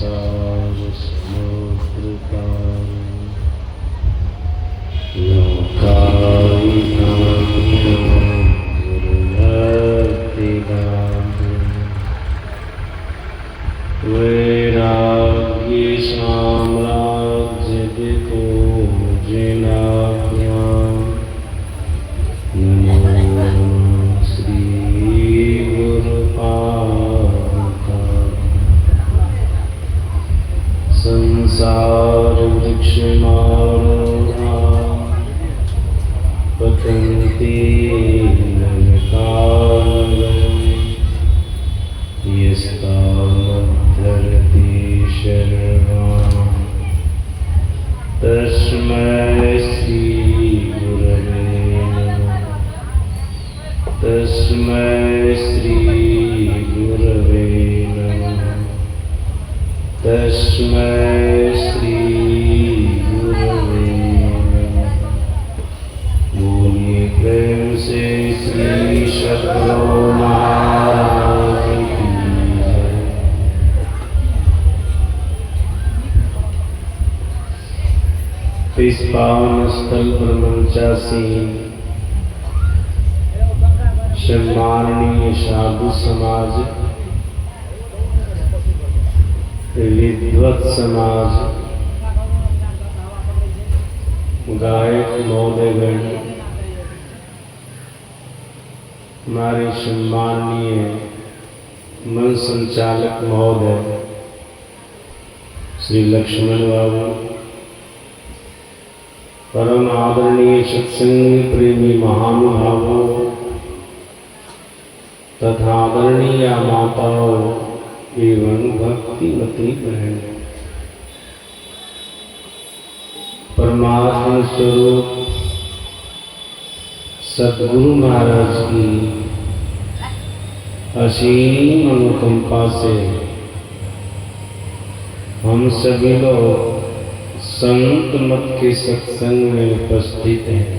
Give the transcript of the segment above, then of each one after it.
संसार समुद्र का वैराग्य साम्राज्य दिको जिनाभ्यां नमो श्री गुरुपादुका संसार वृक्षमारोहा पतन्ति यस्तामद्धरति शर्वां तस्मै श्री गुरवे नमः। तस्मै श्री गुरवे नमः। तस्मै श्री गुरवे नमः। बोलिए प्रेम से श्री सद्गुरु महाराज की जय। इस पावन स्थल पर मंचासीन सम्माननीय साधु समाज, विद्वत समाज, गायक महोदयगण, हमारे सम्माननीय मन संचालक महोदय श्री लक्ष्मण बाबू, परम आदरणीय सत्संग प्रेमी महानुभावों तथा आदरणीय माताओं एवं भक्तिमती बहन, परमात्मा स्वरूप सद्गुरु महाराज की असीम अनुकंपा से हम सभी लोग संत मत के सत्संग में उपस्थित हैं।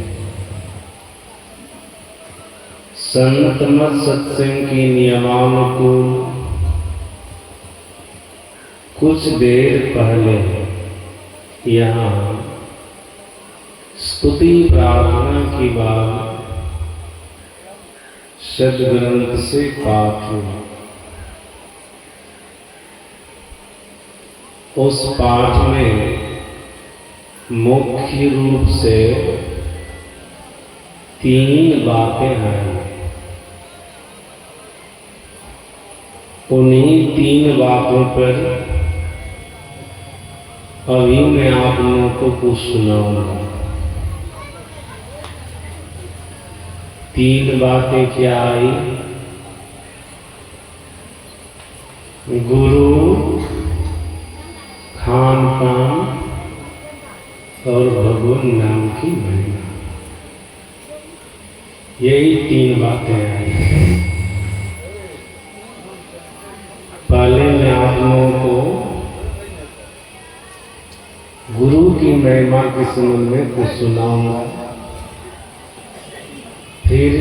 संत मत सत्संग की नियमानुकूल कुछ देर पहले यहाँ स्तुति प्रार्थना की बाद सद्ग्रंथ से पाठ हुआ। उस पाठ में मुख्य रूप से 3 बातें हैं। उन्हीं 3 बातों पर अभी मैं आप लोगों को कुछ सुनाऊंगा। 3 बातें क्या आई? गुरु, खान पान और भगवान नाम की महिमा। यही 3 बातें आई। पहले मैं आप लोगों को गुरु की महिमा के संबंध में कुछ सुनाऊंगा, फिर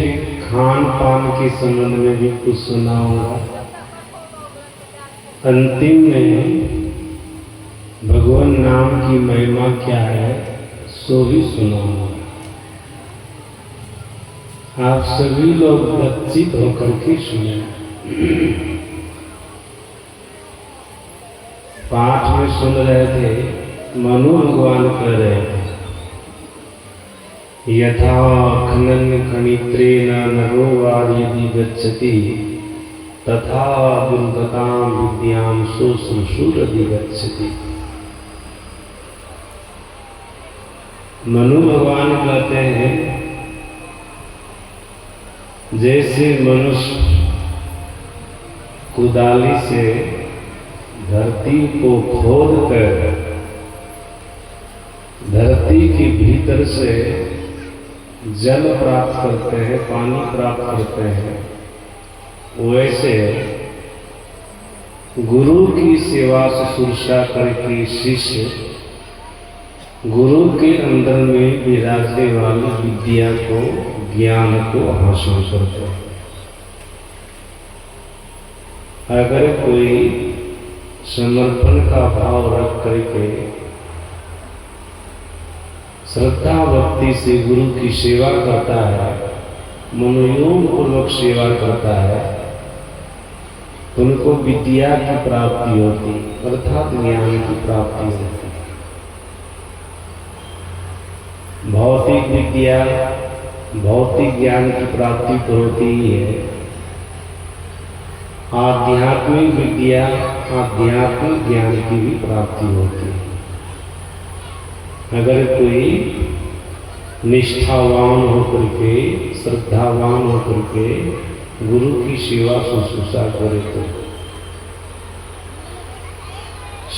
खान पान के संबंध में भी कुछ सुनाऊंगा, अंतिम में भगवान नाम की महिमा क्या है सो भी सुनाऊंगा। आप सभी लोग लज्जित होकर के सुने। पाठ में सुन रहे थे, मनु भगवान कह रहे थे, यथा खनन खनित्रेण नरो वार यदि गच्छति तथा दुर्गतां विद्यां शुश्रूषुरदि गच्छति। मनु भगवान कहते हैं, जैसे मनुष्य कुदाली से धरती को खोद कर धरती के भीतर से जल प्राप्त करते हैं, पानी प्राप्त करते हैं, वैसे गुरु की सेवा शुश्रूषा करके शिष्य गुरु के अंदर में विराजने वाली विद्या को, ज्ञान को हासिल करते हैं। अगर कोई समर्पण का भाव रख करके श्रद्धा भक्ति से गुरु की सेवा करता है, मनोयोग पूर्वक सेवा करता है, तो उनको विद्या की प्राप्ति होती, अर्थात ज्ञान की प्राप्ति होती। भौतिक विद्या, भौतिक ज्ञान की प्राप्ति तो होती ही है। आध्यात्मिक विद्या, आध्यात्मिक ज्ञान की भी प्राप्ति होती है। अगर कोई निष्ठावान होकर के, श्रद्धावान होकर के गुरु की सेवा शुश्रूषा करे तो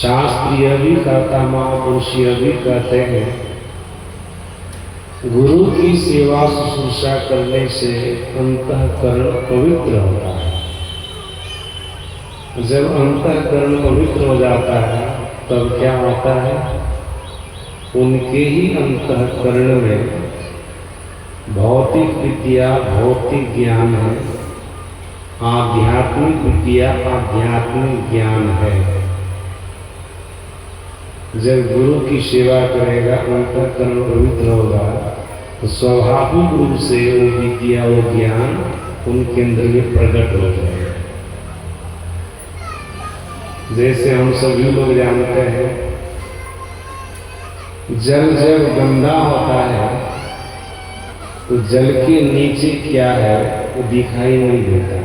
शास्त्र यह भी कहता, महापुरुष यह भी कहते हैं, गुरु की सेवा शुश्रूषा करने से अंतःकरण पवित्र होता है। जब अंतःकरण पवित्र हो जाता है तब क्या होता है, उनके ही अंतःकरण में भौतिक विद्या, भौतिक ज्ञान है, आध्यात्मिक विद्या, आध्यात्मिक ज्ञान है। जब गुरु की सेवा करेगा, अंतःकरण पवित्र होगा, तो स्वाभाविक रूप से वो विद्या, वो ज्ञान उनके अंदर में प्रकट हो जाएगा। जैसे हम सभी लोग जानते हैं, जल जब गंदा होता है तो जल के नीचे क्या है वो दिखाई नहीं देता,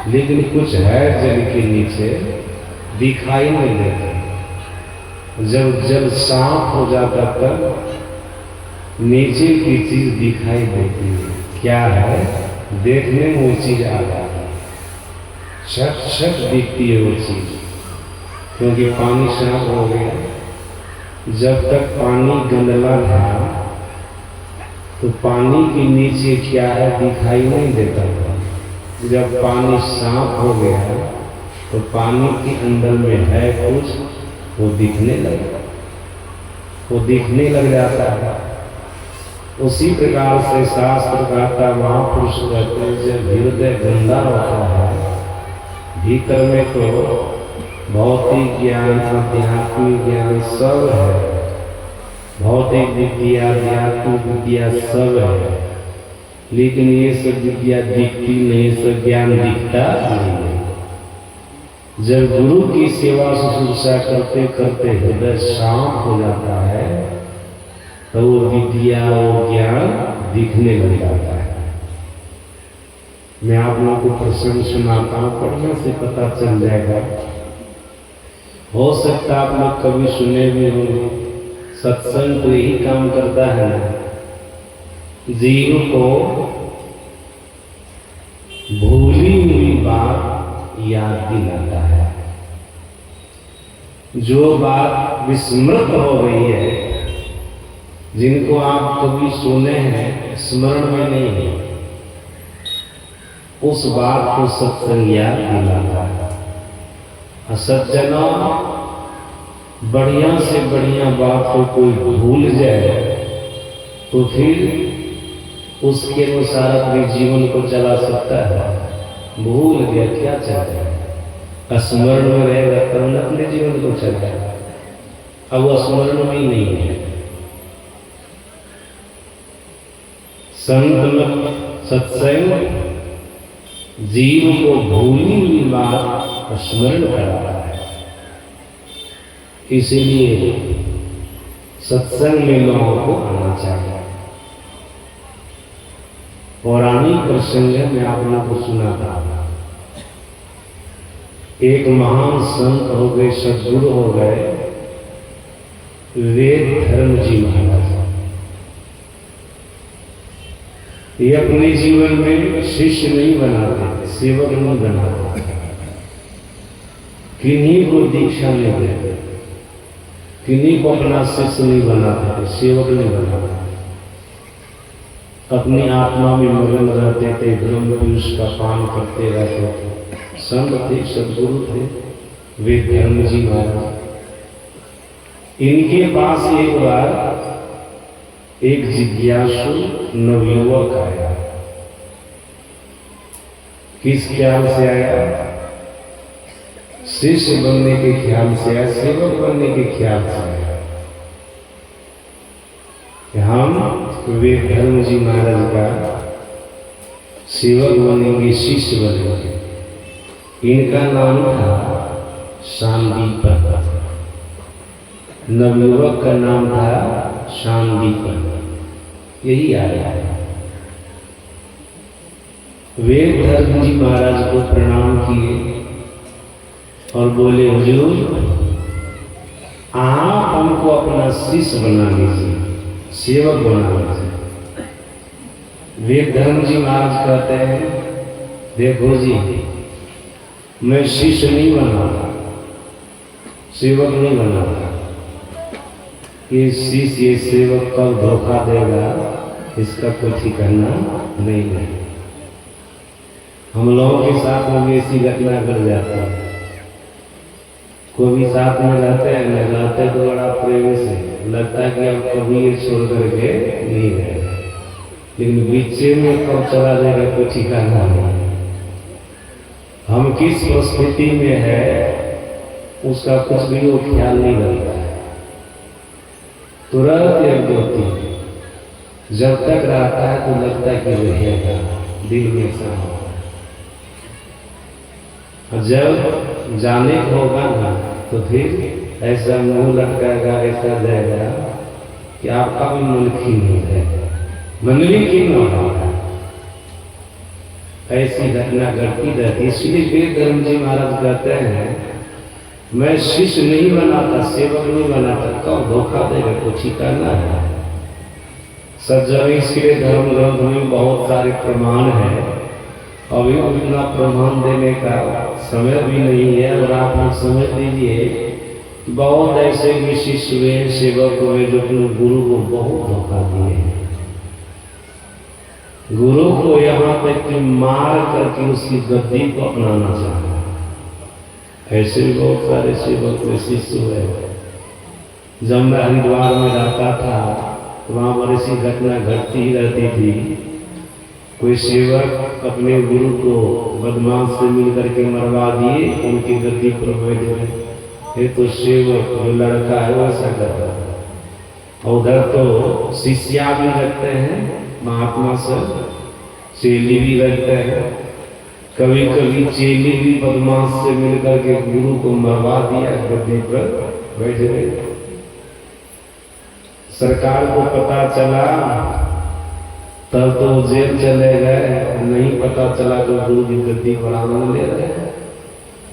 लेकिन कुछ है जल के नीचे दिखाई नहीं देता। जब जल साफ हो जाता तब नीचे की चीज दिखाई देती है। क्या है, देखने में वो चीज आ जाती है, छट छट दिखती है वो चीज, क्योंकि पानी साफ हो गया। जब तक पानी गंदला था तो पानी के नीचे क्या है दिखाई नहीं देता था। जब पानी साफ हो गया तो पानी के अंदर में है कुछ, वो दिखने लगा, वो दिखने लग जाता है। उसी प्रकार से शास्त्र कहता, महापुरुष कहते हैं, जब हृदय गंदा होता है, भीतर में तो भौतिक ज्ञान, आध्यात्मिक ज्ञान सब है, भौतिक विद्या, आध्यात्मिक विद्या सब है, लेकिन ये सब विद्या दिखती नहीं, सब ज्ञान दिखता नहीं है। जब गुरु की सेवा शुश्रूषा करते करते हृदय शांत हो जाता है तो वो विद्या, वो ज्ञान दिखने लग जाता है। मैं आप लोगों को प्रसंग सुनाता हूँ, पढ़ने से पता चल जाएगा। हो सकता आप लोग कभी सुने भी होंगे। सत्संग तो यही काम करता है, जीव को भूली हुई बात याद दिलाता है। जो बात विस्मृत हो गई है, जिनको आप कभी सुने हैं, स्मरण में नहीं है, उस बात को सत्संग याद दिलाता है। सज्जनों, बढ़िया से बढ़िया बात को कोई भूल जाए तो फिर उसके अनुसार अपने जीवन को चला सकता है। भूल गया क्या चलेगा, स्मरण में रहेगा तब न अपने जीवन को चलाएगा। अब वो स्मरण में ही नहीं है। संत मत सत्संग जीव को भूली हुई बात स्मरण कराता है। इसीलिए सत्संग में लोगों को आना चाहिए। पौराणिक प्रसंग में आप लोगों को सुनाता था। एक महान संत हो गए, सद्गुरु हो गए, वेद धर्म जी महाराज। ये अपने जीवन में शिष्य नहीं बनाते, सेवक नहीं बनाते, किन्हीं को दीक्षा नहीं देते, किन्हीं को अपना शिष्य नहीं बनाते, सेवक नहीं बनाते। अपनी आत्मा में मगन रहते थे, ब्रह्म पीयूष का पान करते रहते थे। संत थे, सद्गुरु थे, वे धर्म जी महाराज। इनके पास एक बार एक जिज्ञासु नवयुवक आया। किस ख्याल से आया? शिष्य बनने के ख्याल से है, सेवक बनने के ख्याल से है कि हम विवेक धर्म जी महाराज का सेवक बनेंगे, शिष्य बनेंगे। इनका नाम था शांतिपन, नवयुवक का नाम था शांतिपन, यही आया है। वेद धर्म जी महाराज को प्रणाम किए और बोले, हुजूर आप हमको अपना शिष्य बना लीजिए, सेवक बना लीजिए। वेद धर्म जी महाराज कहते हैं, देखो जी, मैं शिष्य नहीं बना, सेवक नहीं बना। ये शिष्य ये सेवक कब धोखा देगा इसका कोई ठिकाना नहीं है। हम लोगों के साथ में भी ऐसी घटना कर जाता है। कोई भी साथ में रहते हैं न, रहते तो बड़ा प्रेम से लगता है कि अब कभी ये छोड़ करके नहीं रहे, लेकिन बीचे में कब चला जाएगा कोई ठिकाना नहीं। हम किस परिस्थिति में है उसका कुछ भी वो ख्याल नहीं रहता है। तुरंत एक दोती जब तक रहता है तो लगता है कि रहेगा, दिल में सा। जब जाने को होगा ना तो फिर ऐसा मुंह लटकाएगा, ऐसा जाएगा कि आपका भी मन खीन हो जाएगा, मन भी खीन होगा। ऐसी घटना घटती रहती। इसलिए वेद धर्म जी महाराज कहते हैं, मैं शिष्य नहीं बनाता, सेवक नहीं बनाता, कब धोखा देगा कोई ठिकाना है। सज्जन, इसके लिए धर्म ग्रंथ में बहुत सारे प्रमाण हैं। अभी उतना प्रमाण देने का समय भी नहीं है। और आप लोग समझ लीजिए, बहुत ऐसे भी शिष्य हुए, सेवक हुए जो अपने गुरु को बहुत धोखा दिए हैं। गुरु को यहाँ तक कि मार करके उसकी गद्दी को अपनाना चाहा। ऐसे भी बहुत सारे सेवक में शिष्य हुए। जब मैं हरिद्वार में रहता था वहाँ पर ऐसी घटना घटती ही रहती थी। कोई सेवक अपने गुरु को बदमाश से मिल करके मरवा दिए, उनकी गद्दी पर बैठ गए। ये तो सेवक जो लड़का है वैसा करता है। उधर तो शिष्या भी रखते हैं, महात्मा से चेली भी रखते हैं। कभी कभी चेली भी बदमाश से मिल करके गुरु को मरवा दिया, गद्दी पर बैठ गए। सरकार को पता चला तब तो जेल चले गए। नहीं पता चला तो गुरु की गद्दी पर आनंद ले रहे हैं।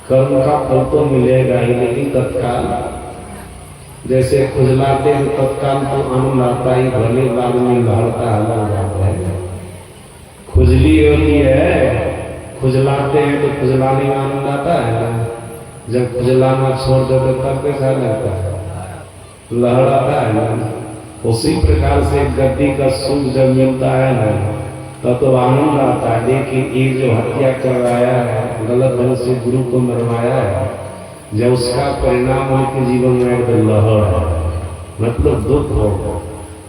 कर्म का फल तो मिलेगा ही, लेकिन तत्काल जैसे खुजलाते हैं तत्काल तो आनंद आता ही, भले बाद में लहरता है। खुजली होती है, खुजलाते हैं तो खुजलाने में आनंद आता है ना। जब खुजलाना छोड़ देते तब कैसा लगता है, लहर आता है ना। उसी प्रकार से गद्दी का सुख जब मिलता है ना तब तो आनंद आता है। लेकिन ये जो हत्या करवाया है, गलत ढंग से गुरु को मरवाया है, जब उसका परिणाम उनके जीवन में एकदम लहर है, मतलब दुख होगा।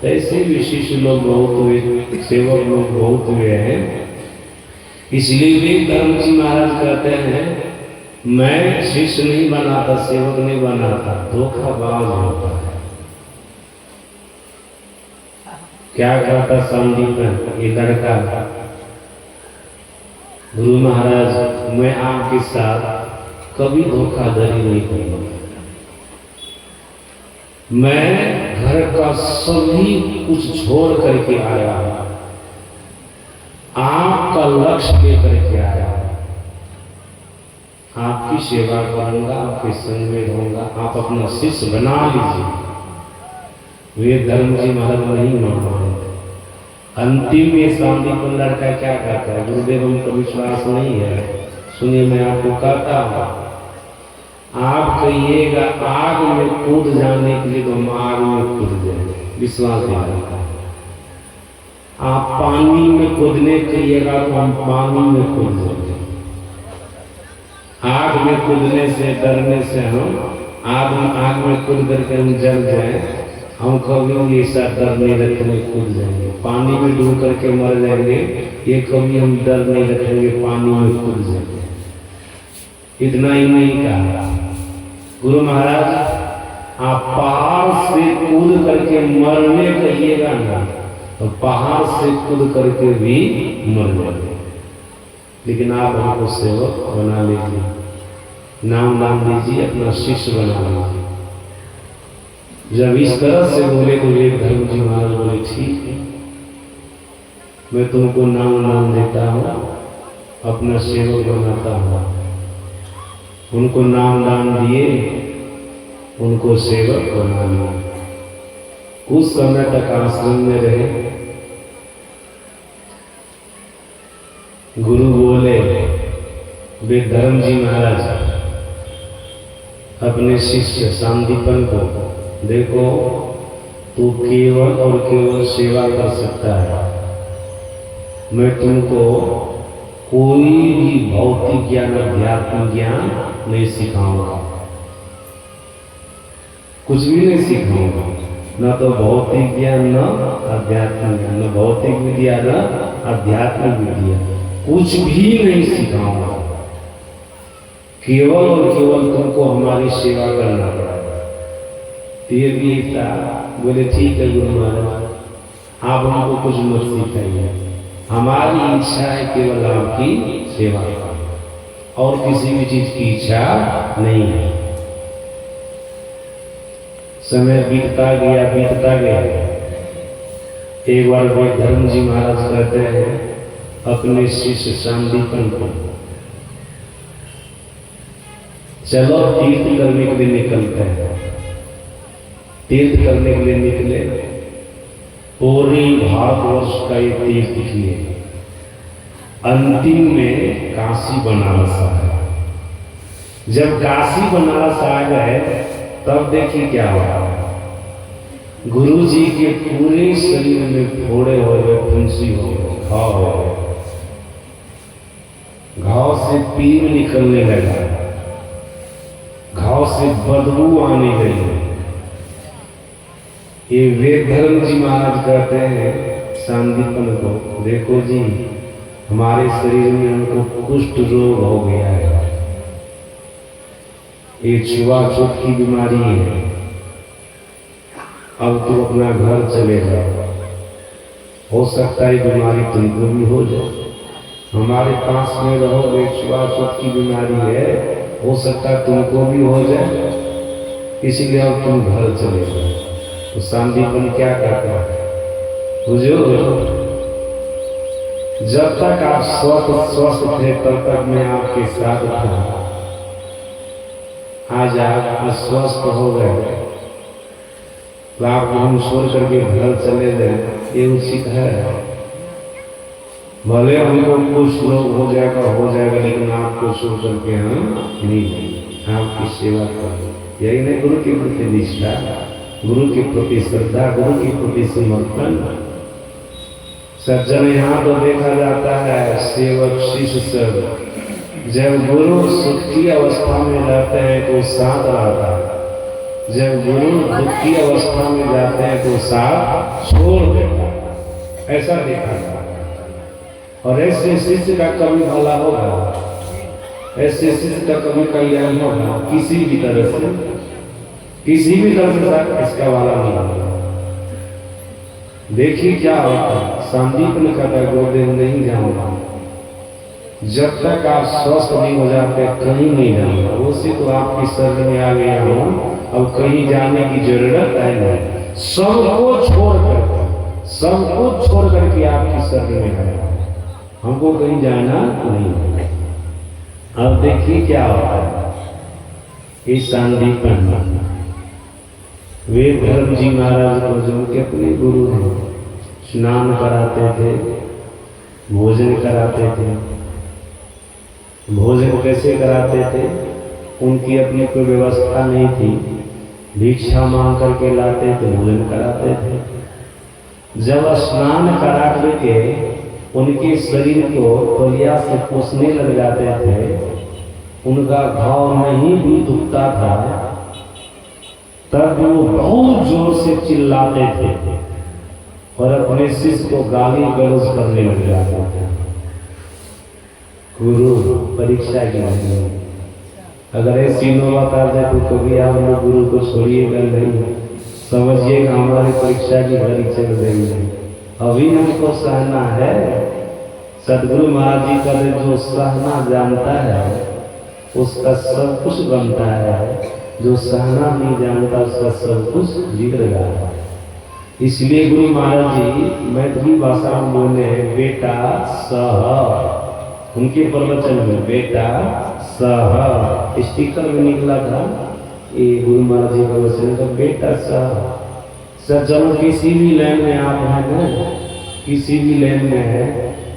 ऐसे भी शिष्य लोग बहुत हुए, सेवक लोग बहुत हुए हैं। इसलिए भी धर्म जी महाराज कहते हैं, मैं शिष्य नहीं बनाता, सेवक नहीं बनाता, धोखाबाज होता है। क्या कहता संदीपन ये लड़का, गुरु महाराज मैं आपके साथ कभी धोखाधड़ी नहीं करूंगा। मैं घर का सभी कुछ छोड़ करके आया हूं, आपका लक्ष्य लेकर के आया हूं। आपकी सेवा करूंगा, आपके संग में रहूंगा, आप अपना शिष्य बना लीजिए। वे धर्म जी महाराज नहीं माना। अंतिम में शांतिपन लड़का क्या कहता है, गुरुदेव हमको विश्वास नहीं है। सुनिए मैं आपको कहता हूँ, आप कहिएगा आग में कूद जाने के लिए तो हम आग में कूद जाएंगे, विश्वास नहीं आता। आप पानी में कूदने कहिएगा तो हम पानी में कूद जाएंगे। आग में कूदने से, डरने से हम आग में कूद करके हम जल जाए, हम कभी ऐसा डर नहीं रखेंगे, कूद जाएंगे। पानी में डूब करके मर जाएंगे, ये कभी हम डर नहीं रखेंगे, पानी में कूद जाएंगे। इतना ही नहीं कहा, गुरु महाराज आप पहाड़ से कूद करके मरने कहिएगा ना तो पहाड़ से कूद करके भी मर जाएंगे, लेकिन आप हमको सेवक बना लीजिए, नाम लीजिए, अपना शिष्य बना लीजिए। जब इस तरह से बोले तो एक धर्म जी महाराज बोले ठीक है, मैं तुमको नाम देता हूँ, अपना सेवक बनाता हूँ। उनको नाम दिए, उनको सेवक बना लिया। कुछ समय तक आश्रम में रहे। गुरु बोले वे धर्म जी महाराज अपने शिष्य सांदीपन को, देखो तू केवल और केवल सेवा कर सकता है, मैं तुमको कोई भी भौतिक ज्ञान अध्यात्म ज्ञान नहीं सिखाऊंगा, कुछ भी नहीं सिखाऊंगा, न तो भौतिक ज्ञान न अध्यात्म ज्ञान, न भौतिक विद्या न अध्यात्म विद्या, कुछ भी नहीं सिखाऊंगा, केवल और केवल तुमको हमारी सेवा करना पड़ेगा। ये भी था। बोले ठीक है गुरु महाराज, आप हमको कुछ मत सिखाइए, हमारी इच्छा है केवल आपकी सेवा करना, और किसी भी चीज की इच्छा नहीं है। समय बीतता गया। एक बार वे धर्म जी महाराज कहते हैं अपने शिष्य सांदीपन को, चलो तीर्थ करने के लिए निकलते हैं। तीर्थ करने के लिए निकले, पूरी भारतवर्ष का एक तीर्थ किए, अंतिम में काशी बनारस आया। जब काशी बनारस आ गए तब देखिए क्या हुआ, गुरु जी के पूरे शरीर में फोड़े हो गए, फुंसी हो गए, घाव हो गए, घाव से पीर निकलने लगा, घाव से बदबू आने लगी। ये वेद धर्म जी महाराज कहते हैं सांदीपन को, देखो जी हमारे शरीर में हमको कुष्ठ रोग हो गया है, ये छुआछूत की बीमारी है, अब तुम अपना घर चले जाओ, हो सकता है बीमारी तुमको भी हो जाए, हमारे पास में रहोगे, छुआछूत की बीमारी है, हो सकता है तुमको भी हो जाए, इसीलिए अब तुम घर चले जाओ। तो सांदीपन क्या करता है, हुजूर जब तक आप स्वस्थ थे तब तक मैं आपके साथ था, आज आप अस्वस्थ हो गए तो आपको हम छोड़ करके घर चले जाए, ये उचित है? भले हमको कुछ रोग हो जाएगा, लेकिन आपको छोड़ करके हम नहीं, आपकी सेवा करें। यही नहीं गुरु के प्रति निष्ठा, गुरु के प्रति श्रद्धा, गुरु के प्रति समर्पण। सज्जन यहाँ तो देखा जाता है सेवक शिष्य सब, जब गुरु सुख की अवस्था में रहते हैं तो साथ रहता है, जब गुरु दुख की अवस्था में जाते हैं तो साथ छोड़ देता है, ऐसा देखा जाता है। और ऐसे शिष्य का कभी भला होगा, ऐसे शिष्य का कभी कल्याण होगा, किसी भी तरह से इसका वाला नहीं होगा। देखिए क्या होता है, सांदीपन का गुरुदेव नहीं जाऊंगा, जब तक आप स्वस्थ नहीं हो जाते कहीं नहीं जाऊंगा, उसी तो आपकी शरण में आ गया हूँ, अब कहीं जाने की जरूरत है नहीं, सबको छोड़ करके आपकी शरण में आया, हमको कहीं जाना नहीं। अब देखिए क्या होता है, इस सांदीपन वे धर्म जी महाराज को जो के अपने गुरु हैं, स्नान कराते थे, भोजन कराते थे। भोजन कैसे कराते थे, उनकी अपनी कोई व्यवस्था नहीं थी, भिक्षा मांग करके लाते थे, भोजन कराते थे। जब स्नान करा करके उनके शरीर को तौलिया से पोंछने लग जाते थे, उनका घाव नहीं भी दुखता था, तब वो बहुत जोर से चिल्लाते थे और अपने शिष्य को गाली गलौज करने लग जाते थे। गुरु परीक्षा की नहीं, अगर ऐसी नौबत आ जाए तो कभी आप लोग गुरु को छोड़िएगा नहीं, समझिएगा हमारी परीक्षा की घड़ी चल रही है, अभी हमको सहना है। सदगुरु महाराज जी का जो सहना जानता है उसका सब कुछ बनता है, जो सहना नहीं जानता उसका सब कुछ बिगड़ेगा। इसलिए गुरु महाराज जी मैथिली भाषा में बोले बेटा सह, उनके प्रवचन में बेटा सह स्टिकर में निकला था, ये गुरु महाराज जी का वचन था बेटा सह। सर चलो किसी भी लाइन में आप हैं ना, किसी भी लाइन में है,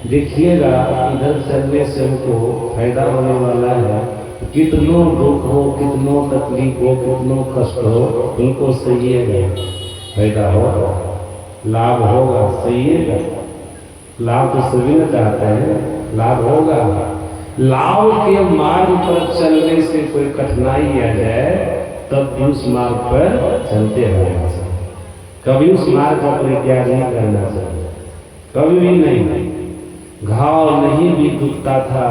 देखिएगा इधर चलने से हमको फायदा होने वाला है। कितनों दुख हो, कितनों तकलीफ हो, कितनों कष्ट हो, उनको सहिएगा, फायदा होगा, लाभ होगा, सहिएगा। लाभ तो सभी न चाहते हैं, लाभ होगा। लाभ के मार्ग पर चलने से कोई कठिनाई आ जाए तब भी उस मार्ग पर चलते रहना चाहिए, कभी उस मार्ग का परित्याग नहीं करना चाहिए, कभी भी नहीं। घाव नहीं भी दुखता था,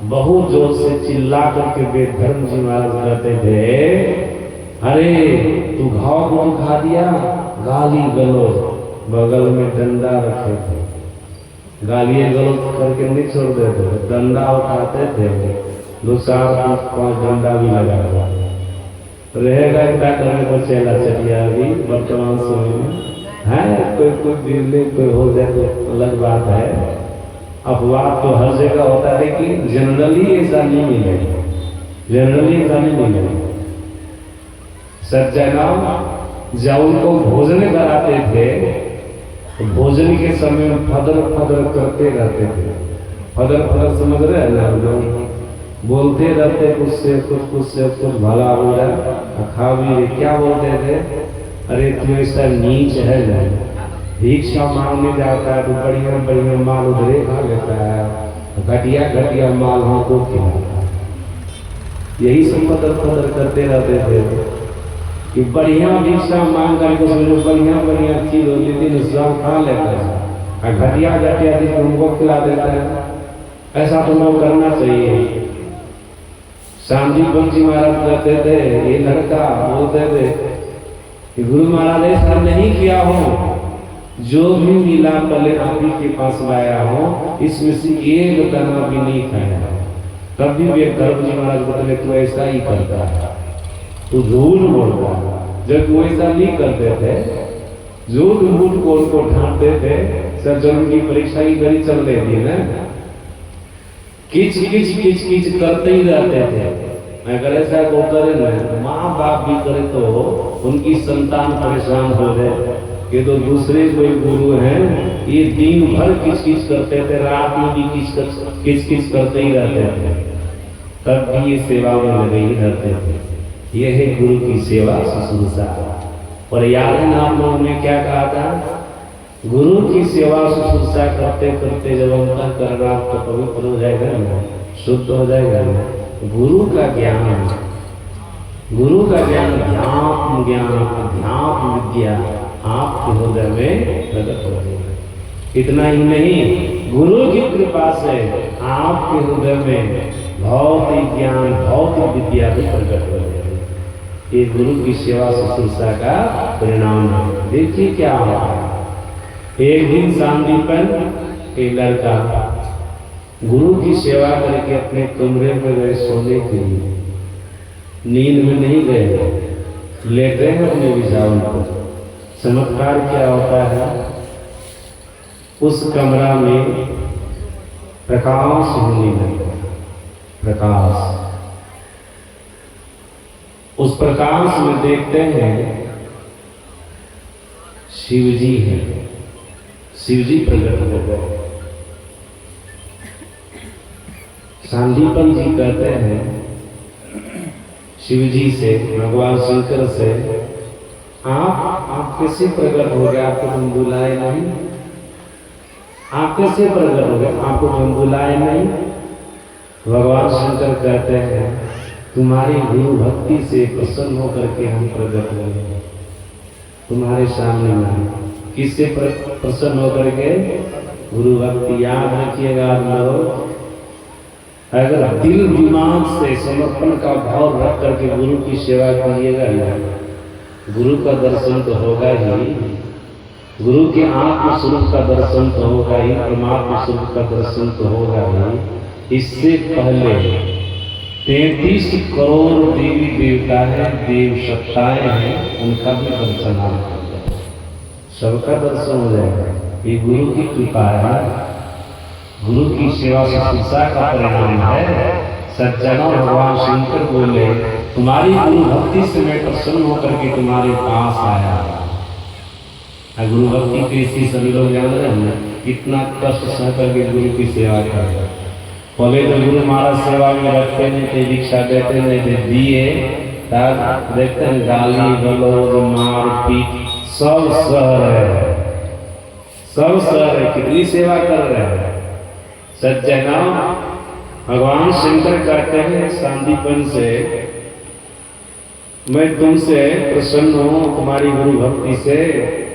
बहुत जोर से चिल्ला करके बेधर्म जी महाराज कहते थे अरे तू घाव को दिखा दिया, गाली गलौज, बगल में डंडा रखे थे, गाली गलौज करके नहीं छोड़ देते, डंडा उठाते थे, 2-4-5 डंडा भी लगा हुआ रहेगा। क्या करने को चला चलिया अभी वर्तमान समय में है, कोई बिरले कोई हो जाए तो अलग बात है, अपवाद तो हर जगह होता है, लेकिन जनरली ऐसा नहीं मिलेगा, जनरली ऐसा नहीं मिलेगा। सज्जन जब उनको भोजन कराते थे तो भोजन के समय में फदर फदर करते रहते थे, फदर फदर समझ रहे हैं ना लोग, बोलते रहते कुछ से कुछ भला हो रहा, खा भी क्या बोलते थे, अरे तू ऐसा नीच है ना, भिक्षा मांगने जाता है तो बढ़िया बढ़िया माल उधरे खा लेता है, घटिया घटिया माल हमको खिलाता है। यही सब फदर फदर करते रहते थे कि बढ़िया भिक्षा मांग करके समझो बढ़िया बढ़िया चीज होती थी, सब खा लेता है, घटिया घटिया चीज उनको खिला देता है। ऐसा तो लोग करना चाहिए। शांति पंजी महाराज कहते थे, ये लड़का बोलते थे कि गुरु महाराज ऐसा नहीं किया हो, जो भी मिला पहले आप ही के पास लाया हो, इसमें से एक दाना भी नहीं खाया। तब भी वे धर्म जी महाराज बोले तू ऐसा ही करता है, तू झूठ बोलता है। जब वो ऐसा नहीं करते थे, झूठ मूठ को उनको ढांकते थे, सज्जन की परीक्षा की घड़ी चल रही थी ना, किच किच किच किच करते ही रहते थे। अगर ऐसा को करे ना, माँ बाप भी करे तो उनकी संतान परेशान हो जाए। ये तो दूसरे कोई गुरु हैं, ये दिन भर किच किच करते थे, रात में भी किच किच करते ही रहते थे, तब भी ये सेवा में लगे ही रहते थे। यह है गुरु की सेवा शुश्रूषा। और याद है ना आप लोगों ने क्या कहा था, गुरु की सेवा शुश्रूषा करते करते जब अंतःकरण आपका पवित्र हो जाएगा ना, शुद्ध हो जाएगा ना, गुरु का ज्ञान, गुरु का ज्ञान, ध्यान ज्ञान, अध्यात्म विद्या आपके हृदय में प्रकट हो जाएगा। इतना ही नहीं, गुरु की कृपा से आपके हृदय में भौतिक ज्ञान, भौतिक विद्या भी प्रकट हो जाएगी। ये गुरु की सेवा शुश्रूषा का परिणाम है। देखिए क्या होता है। एक दिन सांदीपन एक लड़का गुरु की सेवा करके अपने कमरे में गए सोने के लिए, नींद में नहीं गए, लेटे हैं अपने बिछावन पर। चमत्कार क्या होता है, उस कमरा में प्रकाश होने लगा, प्रकाश। उस प्रकाश में देखते हैं शिव जी है, शिव जी प्रकट हो गए। सांदीपन जी कहते हैं शिव जी से, भगवान शंकर से, आप कैसे प्रकट हो गए, आपको हम बुलाए नहीं, आप कैसे प्रकट हो गए, आपको हम बुलाए नहीं। भगवान शंकर कहते हैं तुम्हारी गुरु भक्ति से प्रसन्न होकर के हम प्रकट हुए, तुम्हारे सामने में। किससे प्रसन्न होकर के, गुरु भक्ति। याद रखिएगा आप लोग, अगर दिल दिमाग से समर्पण का भाव रख करके गुरु की सेवा कीजिएगा ना, गुरु का दर्शन तो होगा ही, गुरु के आत्म स्वरूप का दर्शन तो होगा ही, परमात्मा स्वरूप का दर्शन तो होगा ही। इससे पहले 33 करोड़ देवी देवता है, देव सत्ताएं हैं, उनका भी दर्शन होगा, सबका दर्शन हो जाएगा। ये गुरु की कृपा है, गुरु की सेवा शुश्रूषा का परिणाम है। सज्जनों भगवान शंकर बोले तुम्हारी गुरु भक्ति से मैं प्रसन्न होकर के तुम्हारे पास आया। गुरु भक्ति कैसी सभी लोग जान रहे हैं, कितना कष्ट सह करके गुरु की सेवा कर रहे। पहले तो गुरु महाराज सेवा में रखते नहीं थे, दीक्षा देते नहीं थे, दिए तब देखते हैं गाली गलौज मार पीट सब सह रहे, सब सह रहे, कितनी सेवा कर रहे हैं। सज्जना भगवान शंकर कहते हैं सांदीपन से मैं तुमसे प्रसन्न हूँ, तुम्हारी गुरु भक्ति से,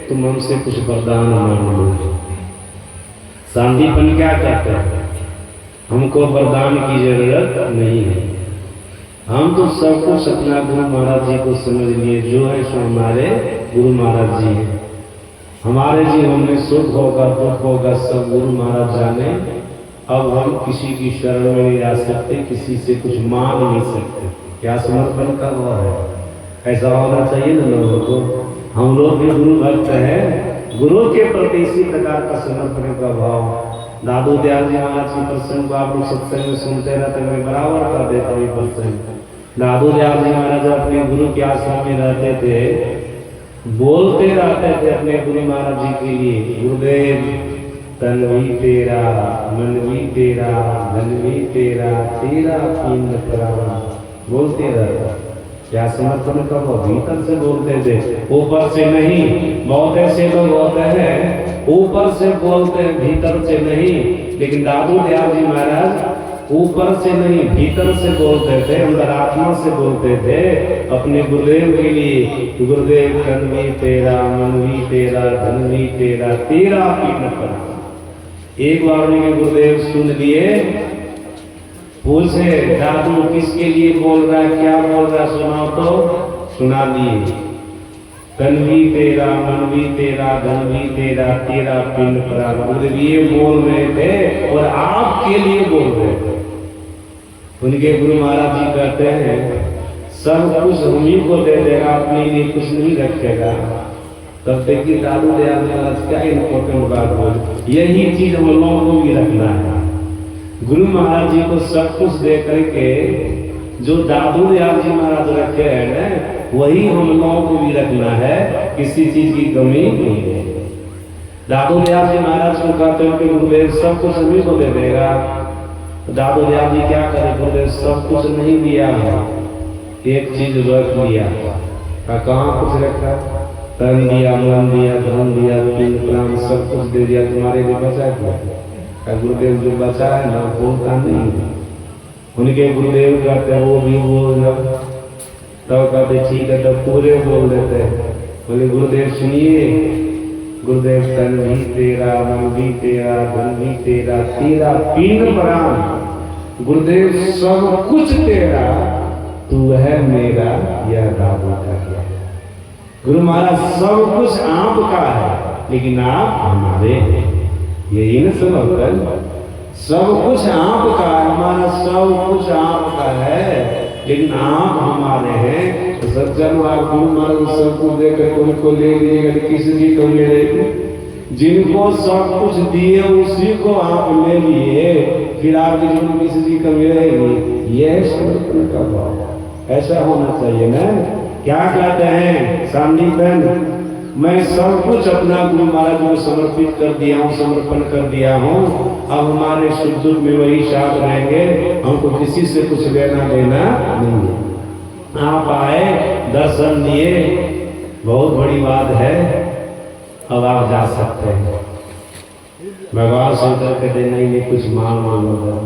तुम हमसे कुछ वरदान मांग लो। सांदीपन क्या कहते हैं, हमको वरदान की जरूरत नहीं है, हम तो सब कुछ अपना गुरु महाराज जी को समझ लिए, जो है सो हमारे गुरु महाराज जी हैं। हमारे जीवन में सुख होगा दुख होगा सब गुरु महाराज जाने। अब हम किसी की शरण में नहीं जा सकते, किसी से कुछ मांग नहीं सकते। क्या समर्पण का भाव है, ऐसा होना चाहिए ना लोगों को। हम लोग भी गुरु भक्त हैं, गुरु के प्रति इसी प्रकार का समर्पण का भाव। दादू दयाल जी महाराज की प्रसंग को आप लोग सत्संग में सुनते रहते, मैं बराबर कर देता हूँ प्रसंग। दादू दयाल जी महाराज अपने गुरु के आश्रम में रहते थे, बोलते रहते थे अपने गुरु महाराज जी के लिए, गुरुदेव तन भी तेरा, मन भी तेरा, धन भी तेरा, तेरा पिंड प्राण, बोलते रहते। क्या समर्पण का वो भीतर से बोलते थे, ऊपर से नहीं। बहुत ऐसे लोग होते हैं ऊपर से बोलते हैं भीतर से नहीं, लेकिन दादू दयाल जी महाराज ऊपर से नहीं भीतर से बोलते थे, अंतरात्मा से बोलते थे अपने गुरुदेव के लिए। गुरुदेव तन भी तेरा, मन भी तेरा, धन भी तेरा, तेरा पिंड प्राण। एक बार में गुरुदेव सुन लिए, पूछे दादू किसके लिए बोल रहा है, क्या बोल रहा है, सुनाओ तो। सुना दिए, तन भी तेरा, मन भी तेरा, धन भी तेरा, तेरा पिंड प्राण। गुरुदेव ये बोल रहे थे और आपके लिए बोल रहे थे। उनके गुरु महाराज जी कहते हैं सब कुछ उन्हीं को दे देगा, अपने लिए कुछ नहीं रखेगा। तब देखिए दादू दयाल महाराज क्या इम्पोर्टेंट बात बोली, यही चीज हम लोगों को भी रखना है। गुरु महाराज जी को सब कुछ दे करके जो दादू दयाल जी महाराज रखे हैं ना, वही हम लोगों को भी रखना है, किसी चीज की कमी नहीं है। दादू दयाल जी महाराज को कहते हैं कि गुरुदेव सब कुछ हमें को दे देगा। दादू दयाल जी क्या करे, गुरुदेव सब कुछ नहीं दिया, एक चीज रख लिया। कहाँ कुछ रखा, तन दिया, मन दिया, धन दिया, पिंड प्राण सब कुछ दे दिया, तुम्हारे लिए बचा क्या। गुरुदेव जो बचा है ना बोलता नहीं। उनके गुरुदेव कहते हैं वो भी बोल, तब कहते ठीक है, तब पूरे बोल देते हैं। बोले गुरुदेव सुनिए, गुरुदेव तन भी तेरा, मन भी तेरा, धन भी तेरा, तेरा पिंड प्राण। गुरुदेव सब कुछ तेरा, तू है मेरा, यह दादू का है। गुरु महाराज सब कुछ आपका है, लेकिन आप हमारे हैं, यही न समर्पण। सब कुछ आपका है, हमारा सब कुछ आपका है, लेकिन आप हमारे हैं। तो सज्जन आप गुरु महाराज सबको देकर उनको ले लीजिएगा, किसी जी को ले लेंगे। जिनको सब कुछ दिए उसी को आप ले लिए, फिर आपकी जीवन किसी जी को मिलेगी। यह समर्पण का भाव ऐसा होना चाहिए ना। क्या कहते हैं सांदीपन, मैं सब कुछ अपना गुरु महाराज को समर्पित कर दिया हूँ, समर्पण कर दिया हूँ। अब हमारे सुख दुख में वही साथ रहेंगे, हमको किसी से कुछ लेना देना नहीं। आप आए, दर्शन दिए, बहुत बड़ी बात है, अब आप जा सकते हैं। भगवान शंकर कहते नहीं कुछ मांगो।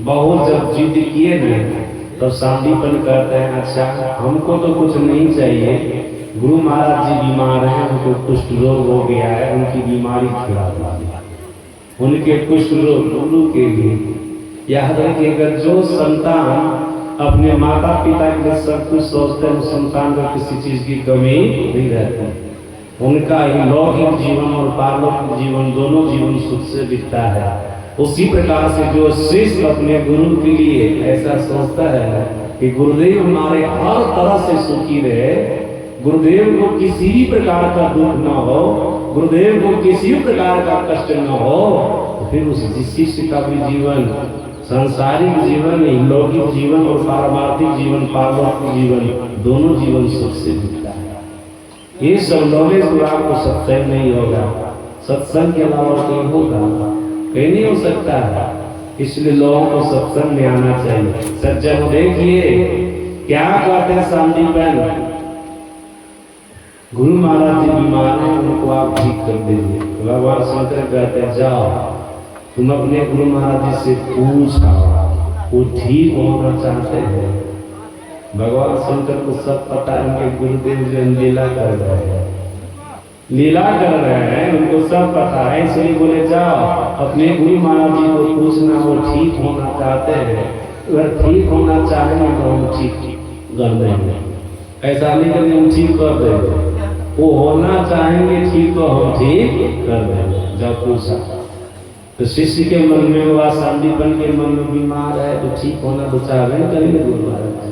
बहुत जब जिद किए ना तो सांदीपन कहते हैं अच्छा हमको तो कुछ नहीं चाहिए, गुरु महाराज जी बीमार हैं, उनको कुष्ठ रोग हो गया है, उनकी बीमारी छुड़ा दी, उनके कुष्ठ रोग गुरु के लिए याद रखिए, अगर जो संतान अपने माता पिता के लिए सब कुछ सोचते हैं, संतान को किसी चीज की कमी नहीं रहती। उनका ही लौकिक जीवन और पारलौकिक जीवन दोनों जीवन सुख से बीतता है। उसी प्रकार से जो शिष्य अपने गुरु के लिए ऐसा सोचता है कि गुरुदेव हमारे हर तरह से सुखी रहे, गुरुदेव को किसी भी प्रकार का दुख न हो, गुरुदेव को किसी भी प्रकार का कष्ट न हो, तो फिर उस शिष्य का भी जीवन, सांसारिक जीवन, लौकिक जीवन और पारमार्थिक जीवन, पारलौकिक जीवन, दोनों जीवन सुख से बीतता है। ये सब नॉलेज तो आपको सत्संग नहीं होगा, सत्संग के अलावा कहीं होगा, कहीं नहीं हो सकता है। इसलिए लोगों को सत्संग में आना चाहिए। सज्जन देखिए क्या कहते हैं शांति बहन, गुरु महाराज जी बीमार हैं, उनको आप ठीक कर दीजिए। भगवान शंकर कहते हैं जाओ तुम अपने गुरु महाराज जी से पूछो, वो ठीक होना चाहते हैं। भगवान शंकर को सब पता है, उनके गुरुदेव जो लीला कर रहे हैं, लीला कर रहे हैं, उनको सब पता है। इसलिए बोले जाओ अपने गुरु महाराज जी को पूछना, वो ठीक होना चाहते हैं। अगर ठीक होना चाहेंगे तो हम ठीक कर देंगे, ऐसा नहीं कि हम ठीक कर देंगे। वो होना चाहेंगे ठीक तो हम ठीक कर देंगे। जब पूछा तो शिष्य के मन में हुआ, शांतिपन के मन में बीमार है तो ठीक होना तो चाहेंगे, करेंगे गुरु महाराज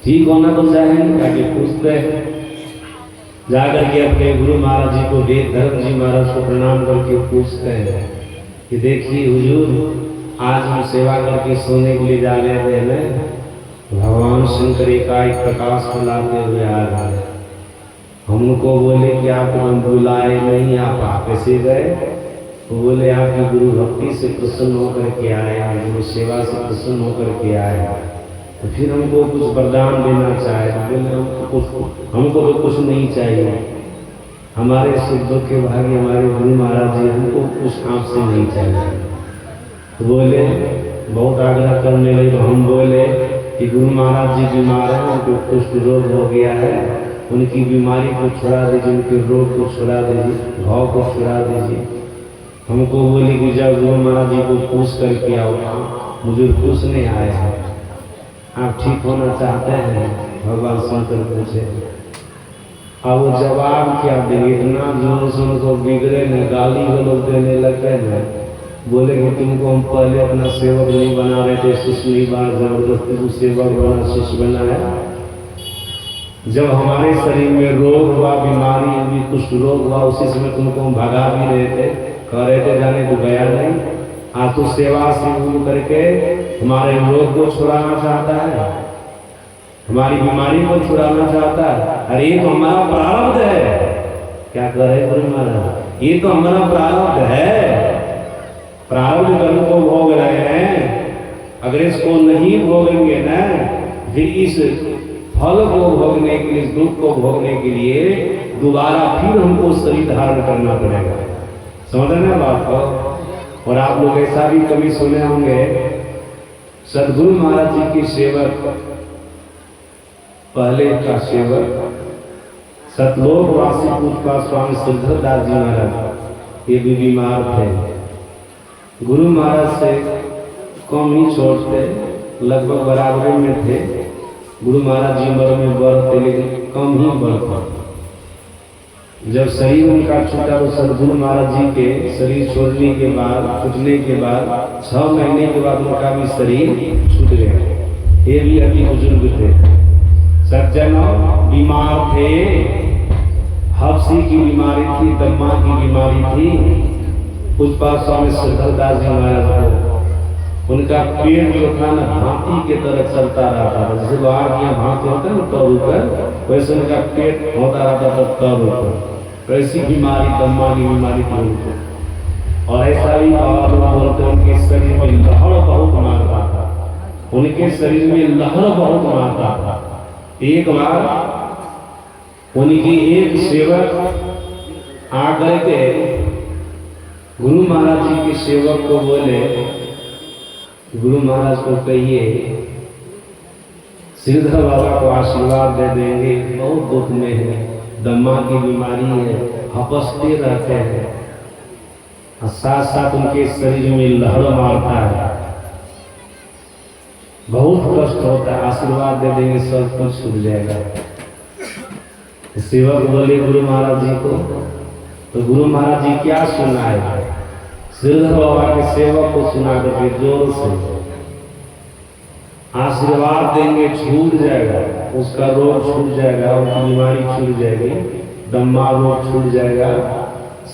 ठीक होना तो चाहेंगे। आगे पूछते हैं, जाकर के अपने गुरु महाराज जी को, वेद धर्म जी महाराज को प्रणाम करके पूछते हैं कि देखिए हुजूर, आज हम सेवा करके सोने के लिए जा रहे थे ना, भगवान शंकर एकाएक प्रकाश फैलाते हुए आ गए। हम उनको बोले कि आप हम बुलाए नहीं, आप कैसे गए? वो बोले आपकी गुरु भक्ति से प्रसन्न होकर के आए, गुरु सेवा से प्रसन्न होकर के आए, तो फिर हमको कुछ वरदान देना चाहे। बोले हमको तो कुछ नहीं चाहिए, हमारे सुख के भाग्य हमारे गुरु महाराज जी, हमको कुछ आपसे नहीं चाहिए। तो बोले बहुत आग्रह करने लगे। तो हम बोले कि गुरु महाराज जी बीमार हैं, उनको कुष्ठ रोग हो गया है, उनकी बीमारी को छुड़ा दीजिए, उनके रोग को छुड़ा दीजिए, घाव को छुड़ा दीजिए। हमको बोले कि जब गुरु महाराज जी को पूछ करके आओ, मुझे पूछने आए हैं, आप ठीक होना चाहते हैं? भगवान शंकर पूछे। अब वो जवाब क्या देंगे? इतना जोर से उनको बिगड़े न, गाली गलौज देने लगे न। बोले कि तुमको हम पहले अपना सेवक नहीं बना रहे थे, शिष्य नहीं बना, जबरदस्ती को सेवक बना, शिष्य बनाया। जब हमारे शरीर में रोग हुआ, बीमारी हुई, कुछ रोग हुआ, उसी समय तुमको हम भगा भी रहे थे, कह रहे थे जाने तो गया नहीं। आज तो सेवा से शुरू करके हमारे रोग को छुड़ाना चाहता है, हमारी बीमारी को छुड़ाना चाहता है। अरे ये तो हमारा प्रारब्ध है। क्या कह रहे गुरु महाराज? ये तो हमारा प्रारब्ध है, प्रारब्ध कर्म को भोग रहे हैं। अगर इसको नहीं भोगेंगे ना, फिर इस फल को भोगने के लिए, इस दुख को भोगने के लिए दोबारा फिर हमको शरीर धारण करना पड़ेगा। समझ रहे हैं बात को? और आप लोग ऐसा भी कभी सुने होंगे, सदगुरु महाराज जी की सेवक, पहले का सेवक सतलोकवासी पूजपा स्वामी सिद्धदास जी महाराज, ये भी बीमार थे। गुरु महाराज से कम ही छोड़ते, लगभग बराबर में थे। गुरु महाराज जी उम्र में बड़ थे, लेकिन कम ही बड़ था। जब शरीर उनका छूटा, तो सदगुरु महाराज जी के शरीर छोड़ने के बाद, छूटने के बाद 6 महीने के बाद उनका भी शरीर छूट गया। ये भी अति बुजुर्ग थे, सज्जन बीमार थे। हफ्सी की बीमारी थी, दम्मा की बीमारी थी। पूजपा स्वामी सिद्धदास जी महाराज को उनका पेट जो था ना, भांति के तरह चलता रहता था। जैसे बाहर की भांति होता है ना तौर ऊपर, वैसे उनका पेट होता रहता था तौर ऊपर। ऐसी बीमारी, दम्मा की बीमारी थी उनको। और ऐसा भी बोलते उनके शरीर में लहर बहुत मारता था, उनके शरीर में लहर बहुत मारता था। एक बार उनकी एक सेवक आकर के गुरु महाराज जी के सेवक को बोले, गुरु महाराज को कहिए श्रीधर बाबा को आशीर्वाद दे देंगे, बहुत दुख में है, दम्मा की बीमारी है, हपसते रहते हैं, साथ साथ उनके शरीर में लहर मारता है। बहुत कष्ट होता है, आशीर्वाद दे देंगे सब कुछ छूट जाएगा। सेवक बोले गुरु महाराज जी को, तो गुरु महाराज जी क्या सुनाए, श्रीधर बाबा के सेवक को सुना करके जोर से आशीर्वाद देंगे, छूट जाएगा, उसका रोग छूट जाएगा, उसकी बीमारी छूट जाएगी, दम्मा रोग छूट जाएगा,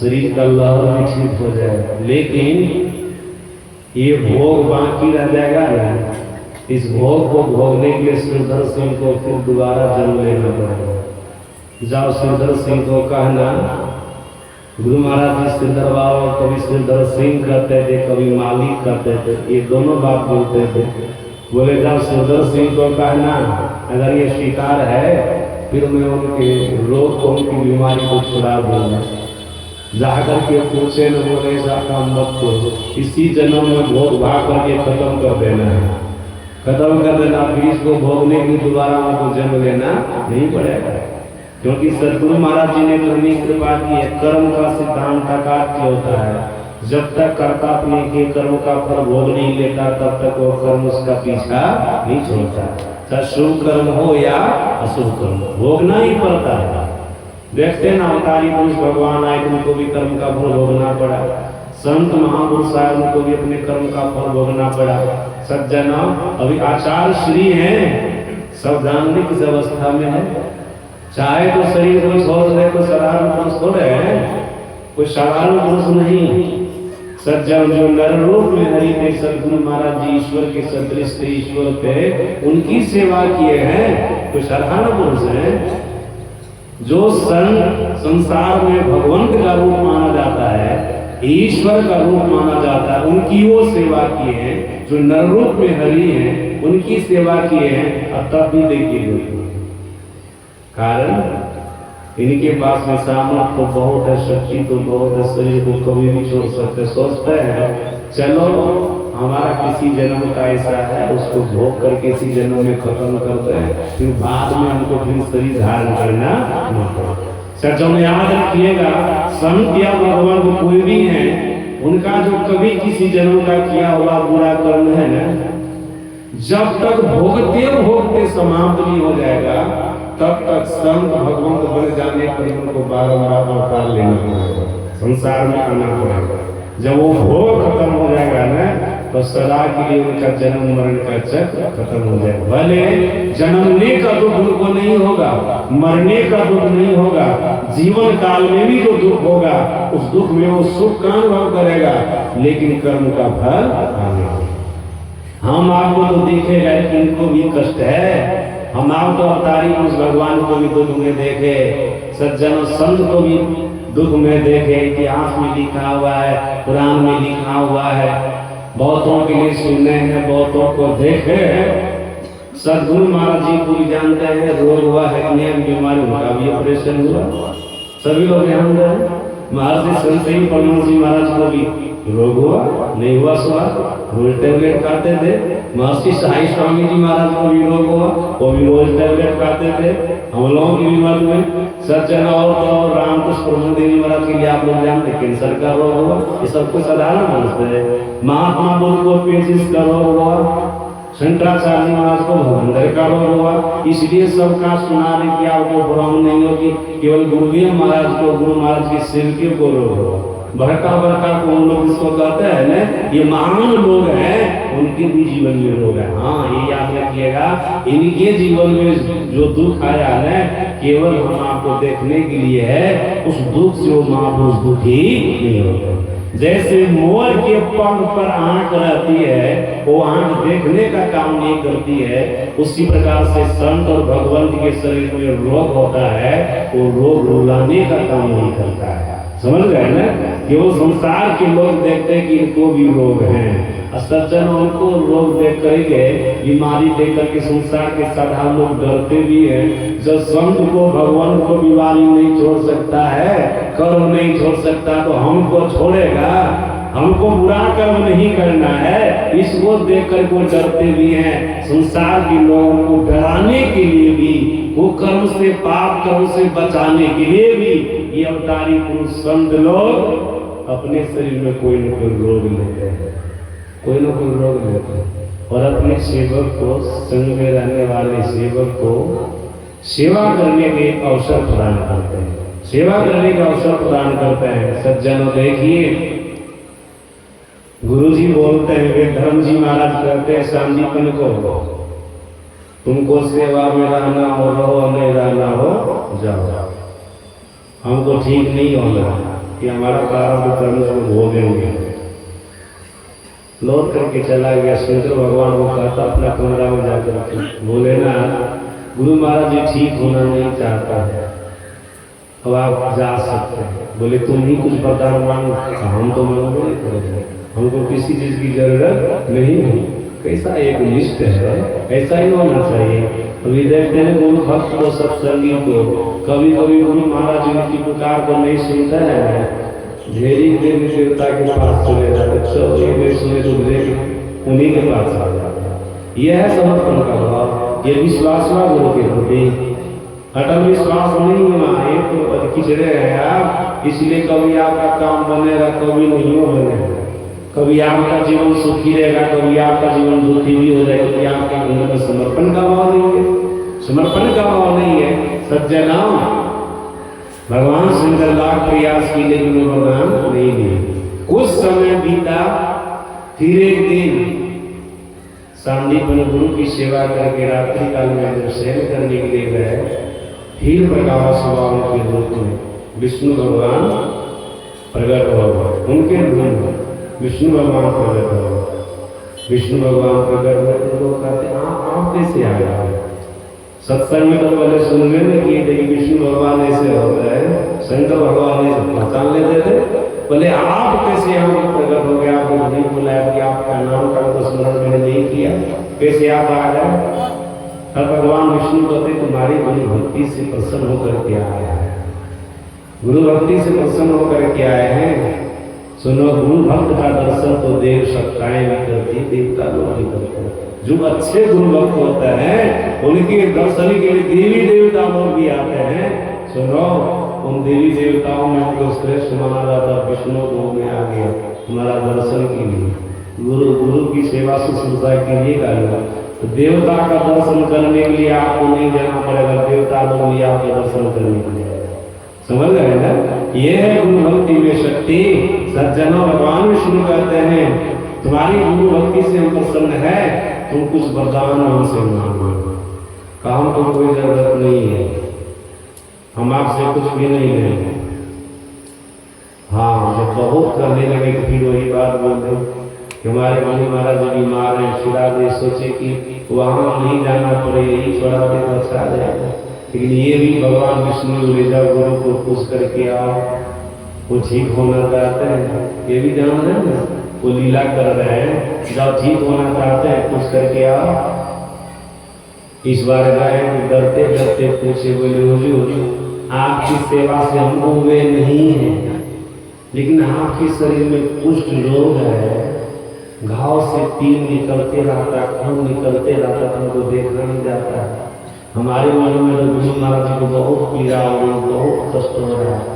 शरीर का लहर भी ठीक हो जाएगा। लेकिन ये भोग बाकी रह जाएगा ना, इस भोग को भोगने के लिए श्रीधर सिंह को फिर दोबारा जन्म लेना पड़ेगा। जाओ श्रीधर सिंह को कहना, गुरु महाराज जी श्रीधर बाबा कभी श्रीधर सिंह कहते थे, कभी मालिक कहते थे, ये दोनों बात बोलते थे। बोले जाओ श्रीधर सिंह को कहना, अगर ये स्वीकार है फिर मैं उनके रोग को, उनकी बीमारी को छुड़ा दूंगा। जाकर के पूछे न, बोले ऐसा काम मत करो, इसी जन्म में भोग भाग करके खत्म कर देना है, खत्म कर देना, फिर इसको भोगने की दोबारा हमको जन्म लेना नहीं पड़ेगा। क्योंकि सदगुरु महाराज जी ने इतनी कृपा की है, कर्म का सिद्धांत अकाट्य होता है। जब तक कर्ता अपने के कर्म का फल भोग नहीं लेता, तब तक वो कर्म उसका पीछा नहीं छोड़ता। चाहे शुभ कर्म हो या अशुभ कर्म, भोगना ही पड़ता है। देखते ना अवतारी पुरुष भगवान आए, उनको भी कर्म का फल भोगना पड़ा। संत महापुरुष आए, उनको भी अपने कर्म का फल भोगना पड़ा। सज्जना अभी आचार्य श्री हैं, सब जानने किस अवस्था में है। चाहे तो शरीर को छोड़ दे, कोई साधारण पुरुष थोड़े है, कोई साधारण पुरुष नहीं। सज्जन जो नर रूप में हरि थे, सदगुरु महाराज जी ईश्वर के सदृश थे, ईश्वर थे, उनकी सेवा किए हैं, कोई साधारण पुरुष है। जो संसार में भगवंत का रूप माना जाता है, ईश्वर का रूप माना जाता है, उनकी वो सेवा किए हैं। जो नर रूप में हरि हैं, उनकी सेवा किए हैं। अब तब भी देखिए, कारण इनके पास में सामर्थ तो बहुत है, शक्ति तो बहुत है, शरीर को कभी भी छोड़ सकते। सोचते हैं चलो हमारा किसी जन्म का ऐसा है, उसको भोग करके इसी जन्म में खत्म करते हैं, फिर बाद में हमको फिर शरीर धारण करना न पड़े। सच्चों में याद रखिएगा, संत या भगवान कोई भी है, उनका जो कभी किसी जन्म का किया हुआ बुरा कर्म है ना, जब तक भोगते भोगते समाप्त नहीं हो जाएगा, तब तक संत भगवंत बन जाने पर उनको बारंबार अवतार लेना पड़ेगा, संसार में आना पड़ेगा। जब वो भोग खत्म हो जाएगा ना, तो सदा के लिए उनका जन्म मरण का चक्र खत्म हो जाएगा। भले जन्मने का दुख उनको नहीं होगा, मरने का दुख नहीं होगा, जीवन काल में भी जो दुख होगा, उस दुख में वो सुख का अनुभव करेगा, लेकिन कर्म का फल आने। हम आपको तो दिखेगा कि इनको भी कष्ट है, हम आप तो अवतारी उस भगवान को भी दुख में देखे, सज्जन संत को भी दुख में देखे। इतिहास में लिखा हुआ है, पुराण में लिखा हुआ है, बहुतों के लिए सुने हैं, बहुतों को देखे हैं। सदगुरु महाराज जी को भी जानते हैं, रोग हुआ है, बीमारी, उनका भी ऑपरेशन हुआ, सभी लोग ध्यान दें। महर्षि संत परमहंस जी महाराज को भी रोग हुआ, नहीं हुआ स्वाद, रोज टैबलेट खाते थे। महर्षि साई स्वामी जी महाराज को भी रोग हुआ, वो भी रोज टैबलेट खाते थे। हम लोगों की बीमारी में सज्जन और तो रामकृष्ण परमहंस महाराज के लिए आप लोग जानते हैं कैंसर का रोग हुआ, ये सब कुछ साधारण समझते हैं। महात्मा बुद्ध को पेचिस का रोग हुआ, शंकराचार्य महाराज को भवंदर का रोग हुआ। इसलिए सबका सुना रहे कि आपको भ्रम नहीं होगी, केवल गुरुदेव महाराज को, गुरु महाराज के सेवकियों को रोग हुआ। भड़का भड़का को उन लोग इसको कहते हैं ना, ये महान लोग हैं, उनके भी जीवन में रोग है। हाँ, ये याद रखिएगा, इनके जीवन में जो दुख आया है, केवल हम आपको देखने के लिए है, उस दुख से वो महापुरुष दुखी नहीं होते। जैसे मोर के पंख पर आंख रहती है, वो आंख देखने का काम नहीं करती है, उसी प्रकार से संत और भगवंत के शरीर में रोग होता है, वो रोग रुलाने का काम नहीं करता है। समझ गए ना, कि वो संसार के लोग देखते हैं कि इनको भी रोग हैं, सज्जन उनको रोग देख करके, बीमारी देख करके संसार के साधारण लोग डरते भी हैं। जब संत को, भगवान को बीमारी नहीं छोड़ सकता है, कर्म नहीं छोड़ सकता, तो हमको छोड़ेगा? हमको बुरा कर्म नहीं करना है, इसको देख कर वो डरते भी हैं। संसार के लोगों को डराने के लिए भी, वो कर्म से, पाप कर्म से बचाने के लिए भी, ये अवतारी पुरुष संत लोग अपने शरीर में कोई न कोई रोग लेते हैं, कोई न कोई रोग लेते हैं। और अपने सेवक को, संग में रहने वाले सेवक को सेवा करने के अवसर प्रदान करते हैं, सेवा करने का अवसर प्रदान करते हैं। सज्जनों देखिए, गुरुजी बोलते हैं, वे धर्म जी महाराज कहते हैं सांदीपन को, तुमको सेवा में रहना हो रहो, नहीं रहना हो जाओ, हमको ठीक नहीं होगा कि हमारा प्रारब्ध कर्म को भोगेंगे। लौट करके चला गया। शंकर भगवान को कहता अपना कमरा में जाकर बोले ना, गुरु महाराज जी ठीक होना नहीं चाहता है, अब आप जा सकते हैं। बोले तुम ही कुछ वरदान मांगो। हम तो मांगो नहीं करेंगे, हमको किसी चीज की जरूरत नहीं है। कैसा एक निष्ठ है, ऐसा ही होना चाहिए। अभी देखते हैं गुरु भक्त को, सत्संगी को, कभी कभी गुरु महाराज जी की पुकार को नहीं सुनता है, देवी देवी देवता के पास चले जाते, चलो ये सुने तो देख उन्हीं के पास आ जाते। यह है समर्पण का भाव, ये विश्वास हुआ गुरु के प्रति। अटल विश्वास नहीं हुआ, एक तो खिचड़े हैं आप, इसलिए कभी आपका काम बनेगा, कभी नहीं हो बनेगा। कभी आपका जीवन सुखी रहेगा, कभी आपका जीवन दुखी भी हो जाएगा, क्योंकि आपके अंदर में समर्पण का भाव नहीं है। समर्पण का भाव नहीं है। सज्जनों, भगवान शंकर लाख प्रयास की लेकिन वरदान नहीं दिए। कुछ समय बीता, फिर एक दिन सांदीपन गुरु की सेवा करके रात्रि काल में जब शयन करने के लिए गए, फिर प्रकाश हुआ उनके रूप में, विष्णु भगवान प्रकट हो गए। उनके रूप में विष्णु भगवान प्रकट हो गए। विष्णु भगवान प्रकट हुए तो लोग कहते आप कैसे आ गए? सत्संग में तो पहले सुनने में किए थे कि विष्णु भगवान ऐसे होता है, शंकर भगवान ऐसे पहचान लेते थे, बोले आप कैसे यहाँ प्रकट हो गए? आपको नहीं बुलाया कि आपका नाम का तो स्मरण मैंने नहीं किया, कैसे आप आ गए? और भगवान विष्णु कहते तुम्हारी गुरु भक्ति से प्रसन्न होकर के आया है, गुरु भक्ति से प्रसन्न होकर के आए हैं। सुनो, गुरु भक्त का दर्शन तो देव सत्ताएं भी करती, देवता लोग भी करते हैं। जो अच्छे गुरु भक्त होते हैं उनके दर्शन के लिए देवी देवता लोग भी आते हैं। सुनो, उन देवी देवताओं में हमको श्रेष्ठ माना जाता विष्णु को में आ गया हमारा दर्शन के लिए, गुरु की सेवा शुश्रूषा के लिए करेगा। तो देवता का दर्शन करने के लिए आपको नहीं जाना पड़ेगा, देवता लोग भी आपके दर्शन करने के लिए। समझ गए ना? ये है गुरु भक्ति में शक्ति। सज्जनों, भगवान विष्णु कहते हैं तुम्हारी गुरु भक्ति से हम प्रसन्न है, तुम कुछ वरदान हमसे मांगो। काम तो कोई जरूरत नहीं है, हम आपसे कुछ भी नहीं लेंगे। हाँ, जब बहुत करने लगे तो फिर वही बात बोल दो कि हमारे गुरु महाराज जी बीमार हैं, छुड़ा दे। सोचे कि वहाँ नहीं जाना पड़े, यही छोड़ा दे तो अच्छा जाएगा। लेकिन ये भी भगवान विष्णु ले जाओ, गुरु को पूछ करके आओ, वो ठीक होना चाहते हैं। ये भी जान रहे हैं ना, वो लीला कर रहे हैं, जब ठीक होना चाहते हैं पूछ करके आओ। इस बार गए डरते डरते पूछे, बोले हुजूर आपकी सेवा से हमको हुए नहीं है, लेकिन आपके शरीर में कुष्ठ रोग है, घाव से तीर निकलते रहता, खून निकलते रहता, हमको देखना नहीं जाता है। हमारे मन में तो गुरु महाराज जी को बहुत पीड़ा हो रही, बहुत कष्ट हो रहा है।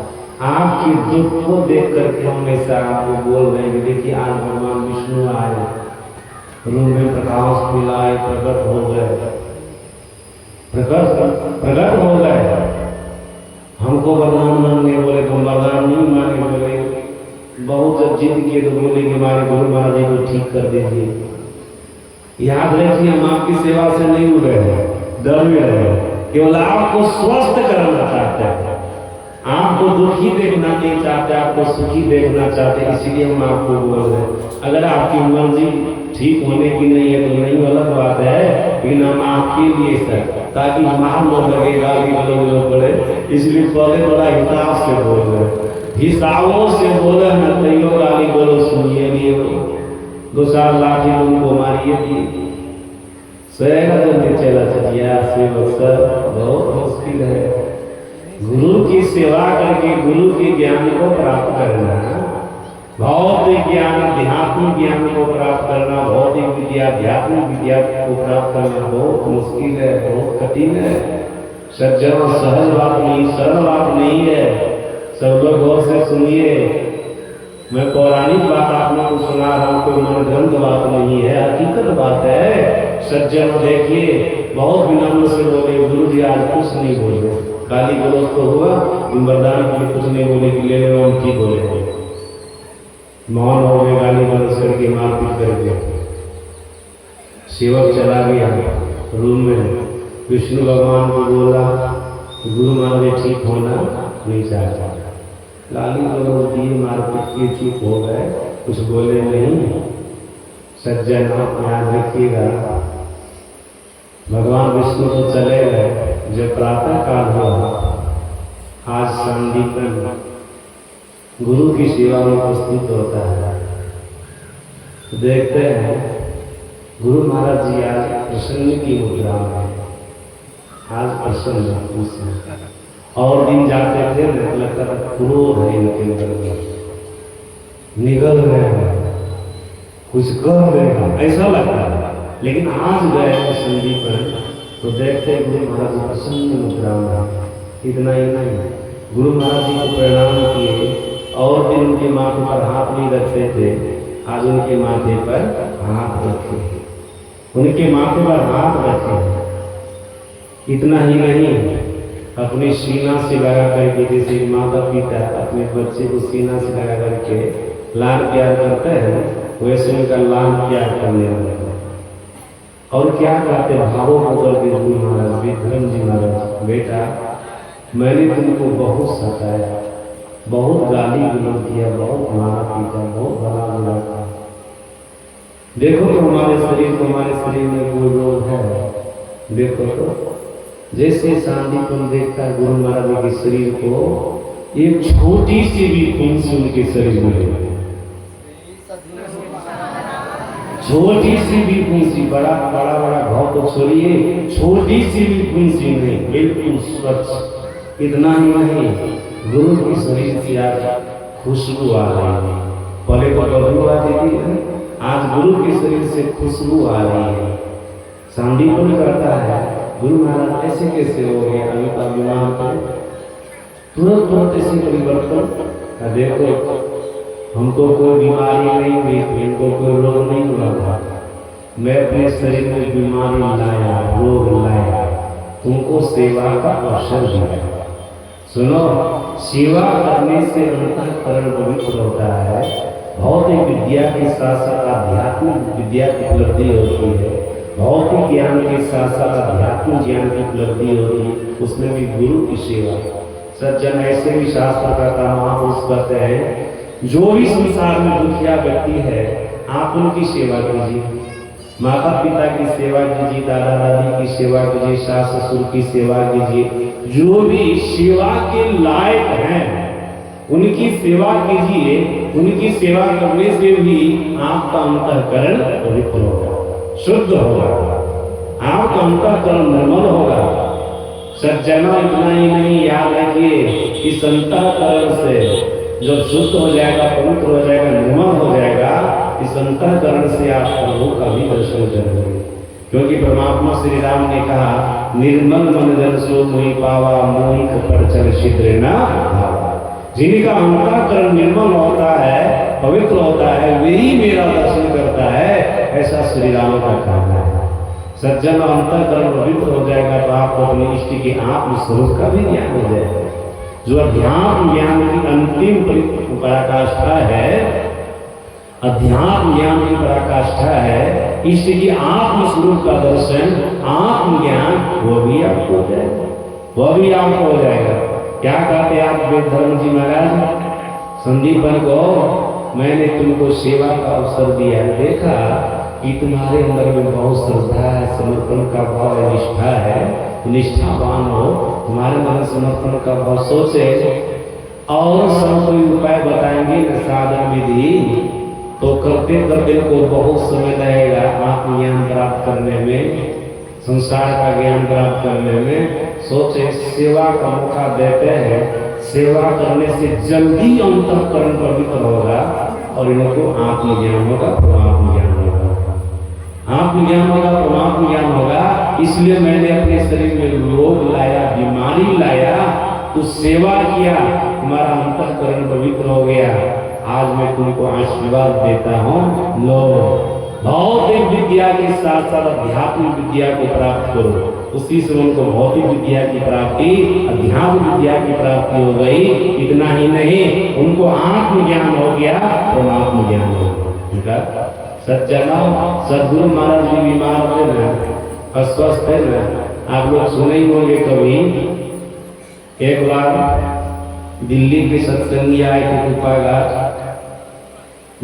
आपकी दुख को देख करके हम ऐसा आपको बोल रहे हैं कि देखिए आज भगवान विष्णु आए, रूम में प्रकाश मिलाए, प्रकट हो गए, प्रकट हो गए। हमको वरदान मांगने बोले तो वरदान नहीं मांगे, बोले बहुत जब जिद किए तो बोले कि हमारे गुरु महाराज जी को ठीक कर दीजिए। याद रखिए, हम आपकी सेवा से नहीं उड़ रहे हैं, डर में रहे, केवल आपको स्वस्थ करना चाहते हैं, आपको दुखी देखना नहीं चाहते, आपको सुखी देखना चाहते, इसीलिए हम आपको बोल रहे हैं। अगर आपकी मर्जी ठीक होने की नहीं है तो नहीं, अलग बात है, लेकिन हम आपके लिए सर ताकि मार न लगेगा कि लोग पड़े, इसलिए पहले बड़ा हिसाब से बोल रहे, हिसाबों से बोले न तैयो गाली बोलो सुनिए नहीं, 2-4 लाठी उनको मारिए दिए सहेगा जल्दी चला चलिया। सेवक सर बहुत मुश्किल है, गुरु की सेवा करके गुरु के ज्ञान को प्राप्त करना, भौतिक ज्ञान अध्यात्मिक ज्ञान को प्राप्त करना, भौतिक विद्या अध्यात्मिक विद्या को प्राप्त करना बहुत मुश्किल है, बहुत कठिन है। सज्जनों, सहज बात नहीं, सरल बात नहीं है। सब लोग गौर से सुनिए, मैं पौराणिक बात आपने को सुना रहा हूँ, कोई मनगढ़ंत बात नहीं है, हकीकत बात है। सज्जन देखिए, बहुत विनम्र से बोले, गुरु जी आज कुछ नहीं बोले, गाली गलौज तो हुआ, वरदान के लिए कुछ नहीं बोले कि ले लो, हम की बोले, मौन हो गए, गाली गलौज करके मारपीट करके। सेवक चला गया रूम में, विष्णु भगवान को बोला, गुरु महाराज ठीक होना नहीं चाहता, गाली गलौज दिए, मारपीट किए, चुप हो गए, कुछ बोले नहीं। सज्जन आप याद रखिएगा, भगवान विष्णु तो चले गए, जब प्रातः काल हुआ, आज संदीपन गुरु की सेवा में उपस्थित होता है, तो देखते हैं गुरु महाराज जी आज प्रसन्न की मुद्रा में, आज प्रसन्न है। और दिन जाते थे लगता था क्रोध है इनके अंदर, निगल रहे हैं, कुछ कर रहे हैं, ऐसा लगता है। लेकिन आज गए संदीपन तो देखते गुरु महाराज जी प्रसन्न मुद्रा में। इतना ही नहीं, गुरु महाराज जी को प्रणाम किए, और दिन उनके माथे पर हाथ नहीं रखते थे, आज उनके माथे पर हाथ रखे, उनके माथे पर हाथ रखे। इतना ही नहीं, अपने सीना से लगा करके, जैसे माता पिता अपने बच्चे को सीना से लगा करके लाल प्यार करते हैं, वैसे उनका लाल प्यार करने वाले। और क्या कहते भावों को करके गुरु महाराज विक्रम जी महाराज, बेटा मैंने तुमको बहुत सताया, बहुत गाली गलौज किया, बहुत मारा पीटा, बहुत भला बुरा था, देखो तो हमारे शरीर में कोई रोग है, देखो तो। जैसे सांदीपन देखता है गुरु महाराज के शरीर को, एक छोटी सी भी फुंसी उनके शरीर में, छोटी सी भी फुंसी, बड़ा घाव तो छोड़िए, छोटी सी भी फुंसी नहीं, बिल्कुल स्वच्छ। इतना ही नहीं, गुरु के शरीर से आज खुशबू आ रही है, पहले तो बदबू आती थी, आज गुरु के शरीर से खुशबू आ रही है। सांदीपन करता है, गुरु महाराज ऐसे कैसे हो गए, अभी का बीमार थे, तुरंत ऐसे परिवर्तन। देखो हमको कोई बीमारी नहीं हुई, इनको कोई रोग नहीं हुआ था, मैं अपने शरीर में बीमारी लाया, रोग लाया, तुमको सेवा का अवसर दिया। सुनो, सेवा करने से अंतःकरण पवित्र होता है, भौतिक विद्या के साथ साथ आध्यात्मिक विद्या की उपलब्धि होती है, भौतिक ज्ञान के साथ साथ आध्यात्मिक ज्ञान की उपलब्धि होती है, उसमें भी गुरु की सेवा। सज्जन ऐसे भी शास्त्र का काम आप उस करते हैं, जो भी संसार में दुखिया व्यक्ति है, आप उनकी सेवा कीजिए, माता पिता की सेवा कीजिए, दादा दादी की सेवा कीजिए, सास ससुर की सेवा कीजिए, जो भी सेवा के लायक हैं उनकी सेवा कीजिए। उनकी सेवा करने से भी आपका अंतःकरण पवित्र होगा, शुद्ध होगा, आपका अंतःकरण निर्मल होगा। सज्जनों इतना ही नहीं, याद रखिए इस अंतःकरण से जब शुद्ध हो जाएगा, पवित्र हो जाएगा, निर्मल हो जाएगा, इस अंतःकरण से आप प्रभु का भी दर्शन करेंगे। क्योंकि परमात्मा श्री राम ने कहा, निर्मल मन दर्शो मोहि पावा, मोहि पर चल छिद्र न भावा। जिनका अंतःकरण निर्मल होता है, पवित्र होता है, वही मेरा दर्शन करता है, ऐसा श्री राम का कहना है। सज्जन अंतःकरण पवित्र हो जाएगा तो आपको अपने इष्ट के आत्म स्वरूप का भी ज्ञान हो जाएगा। जो अध्यात्म ज्ञान की अंतिम पराकाष्ठा है, अध्यात्म ज्ञान की पराकाष्ठा है, इष्ट की आत्म स्वरूप का दर्शन, आत्म ज्ञान, वो भी आपको हो जाएगा, वह भी आपको हो जाएगा। क्या कहते आप वेदधर्म जी महाराज संदीपन को, मैंने तुमको सेवा का अवसर दिया, देखा कि तुम्हारे अंदर में बहुत श्रद्धा है, समर्पण का भाव है, निष्ठा है, निष्ठावान हो, तुम्हारे मन समर्पण का भाव सोचे, और सब कोई उपाय बताएंगे न साधन विधि, तो करते करते को बहुत समय लगेगा आत्मज्ञान प्राप्त करने में, संसार का ज्ञान प्राप्त करने में। सोचे सेवा का मौका देते हैं, सेवा करने से जल्दी अंतःकरण पवित्र होगा और इनको आत्मज्ञान होगा, परमात्म ज्ञान होगा, आत्मज्ञान होगा, परमात्म ज्ञान होगा। इसलिए मैंने अपने शरीर में रोग लाया, बीमारी लाया, तू सेवा किया, तुम्हारा अंतःकरण पवित्र हो गया, आज मैं तुमको आशीर्वाद देता हूँ, लो भौतिक विद्या के साथ साथ आध्यात्मिक विद्या को प्राप्त करो। उसी से उनको भौतिक विद्या की प्राप्ति, अध्यात्म विद्या की प्राप्ति हो गई। इतना ही नहीं, उनको आत्मज्ञान हो गया, परमात्म ज्ञान हो गया। सज्जनों, सदगुरु महाराज जी बीमार थे ना, अस्वस्थ है ना, आप लोग सुने ही होंगे कभी। एक बार दिल्ली के सत्संगी आए थे कुपाघाट,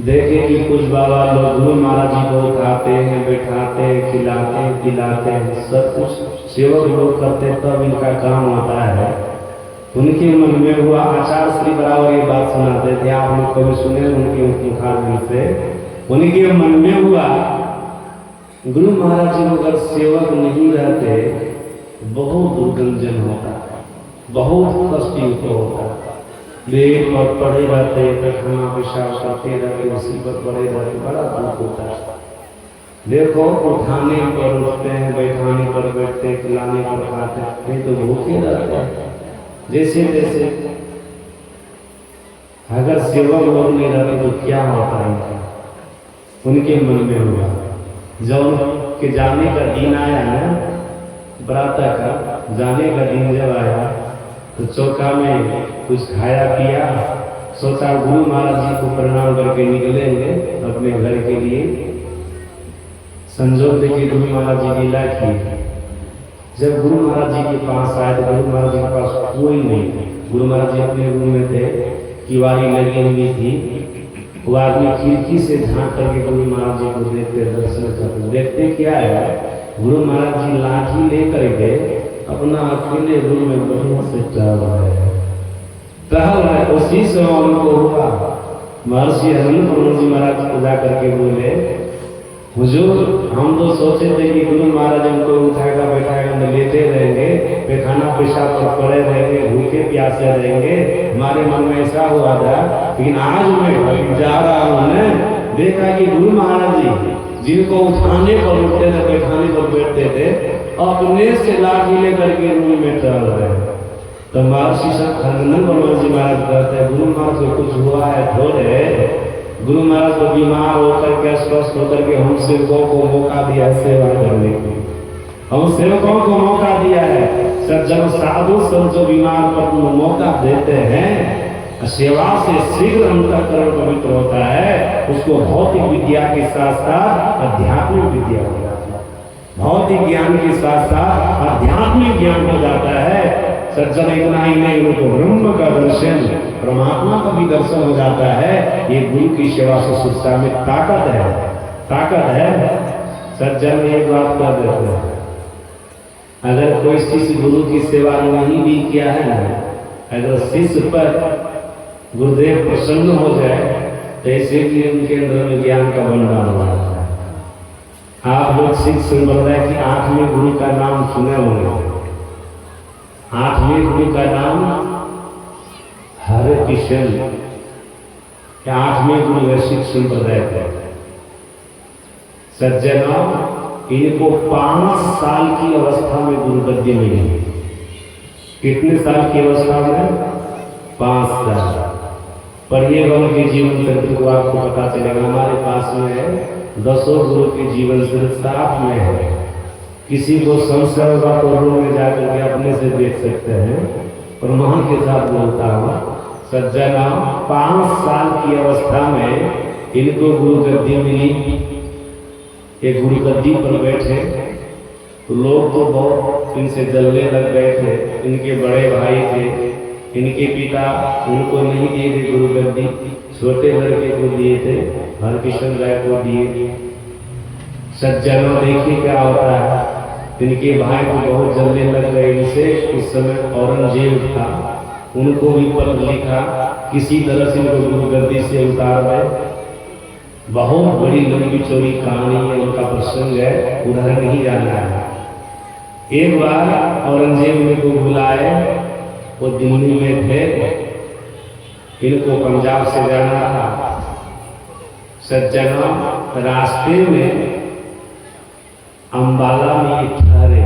देखे कि कुछ बाबा लोग गुरु महाराज जी को उठाते हैं, बैठाते हैं, खिलाते हैं, पिलाते हैं, सब कुछ सेवक लोग करते, तब इनका काम होता है। उनके मन में हुआ, आचार्य श्री बराबर ये बात सुनाते थे, आप लोग कभी सुने उनके मुखारबिंद से, उनके मन में हुआ गुरु महाराज जी अगर सेवक नहीं रहते बहुत दुर्गंजन होता, बहुत कष्ट होता, लेट पर पड़े रहते, खाना पेशाब करते रहते, उसी पर पड़े रहते, बड़ा दुख होता है। देखो उठाने पर उठते हैं, बैठाने पर बैठते, खिलाने पर खाते हैं, तो भूखे रहते हैं जैसे जैसे। अगर सेवक लोग नहीं रहते तो क्या होता है, उनके मन में हुआ। जब के जाने का दिन आया ना, प्रातः का जाने का दिन जब आया तो चौका में कुछ खाया पिया, सोचा गुरु महाराज जी को प्रणाम करके निकलेंगे अपने घर के लिए। संजोग देखिए गुरु महाराज जी लीला की, जब गुरु महाराज जी के पास आए तो गुरु महाराज जी के पास कोई नहीं थे। गुरु महाराज जी अपने रूम में थे, किवाड़ी लगी हुई थी। वो आदमी खिड़की से झांक करके गुरु महाराज जी को देखते, दर्शन करते। देखते क्या है, गुरु महाराज जी लाठी लेकर के अपना अकेले रूम में बढ़िया से टहल रहे। उसी समय उनको हुआ, महर्षि हरिमंद जी महाराज को जा करके बोले, हुजूर हम तो सोचे थे कि गुरु महाराज हमको उठाएगा बैठाएगा, हम लेते रहेंगे, पैखाना पेशाब पर पड़े रहेंगे, भूखे प्यासे रहेंगे, हमारे मन में ऐसा हुआ था। लेकिन आज मैं जा रहा हूँ, देखा कि गुरु महाराज जी जिनको उठाने पर उठते थे, बैठाने पर बैठते थे, अपने से लाठी लेकर के रूम में टहल रहे। तो महर्षि हरिमंद जी महाराज कहते हैं, गुरु महाराज को कुछ हुआ है थोड़े, गुरु महाराज को बीमार होकर के, स्वस्थ होकर के हम सेवकों को मौका दिया है सेवा करने की, हम सेवकों को मौका दिया है। सज्जन साधु संत जो बीमार पर मौका देते हैं, सेवा से शीघ्र अंतःकरण पवित्र होता है, उसको भौतिक विद्या के साथ साथ आध्यात्मिक विद्या हो जाती है, भौतिक ज्ञान के साथ साथ आध्यात्मिक ज्ञान हो जाता है। सज्जन इतना ही नहीं, उनको ब्रह्म का दर्शन, परमात्मा का भी दर्शन हो जाता है। ये गुरु की सेवा से शिक्षा में ताकत है, ताकत है। सज्जन एक बात कर देते हैं, अगर कोई शिष्य गुरु की सेवा नहीं भी किया है ना, अगर शिष्य पर गुरुदेव प्रसन्न हो जाए तो इसीलिए उनके अंदर में ज्ञान का भंडार हो जाता है। आप लोग सिख संप्रदाय की 8वें गुरु का नाम सुने होंगे। 8वें गुरु का नाम हरे कृष्ण, 8वें गुरु है सिख संप्रदाय का। सज्जनों, इनको 5 साल की अवस्था में गुरुगद्दी मिली। कितने साल की अवस्था में? 5 साल। पढ़िएगा उनके जीवन चरित्र को, आपको पता चलेगा। हमारे पास में है 10 गुरु के जीवन चरित्र साथ में है। किसी को संशय होगा तो रूम में जाकर के अपने से देख सकते हैं। प्रमाण के साथ बोलता हूँ, सज्जना 5 साल की अवस्था में इनको गुरुगद्दी मिली। एक गुरुगद्दी पर बैठे तो लोग तो बहुत इनसे जलने लग गए थे। इनके बड़े भाई थे, इनके पिता उनको नहीं दिए थे गुरुगद्दी, छोटे लड़के को दिए थे, हरकिशन राय को दिए। सज्जनों देखिए क्या होता है, इनके भाई को बहुत जलने लग गए इनसे। उस समय औरंगजेब था, उनको भी पत्र लिखा, किसी तरह से इनको गुरुगद्दी से उतार दे। बहुत बड़ी लंबी चौड़ी कहानी है, उनका प्रसंग है, उधर नहीं जाना है। एक बार औरंगजेब इनको बुलाए, वो दिल्ली में थे, इनको पंजाब से जाना था। सज्जनों, रास्ते में अम्बाला में ठहरे।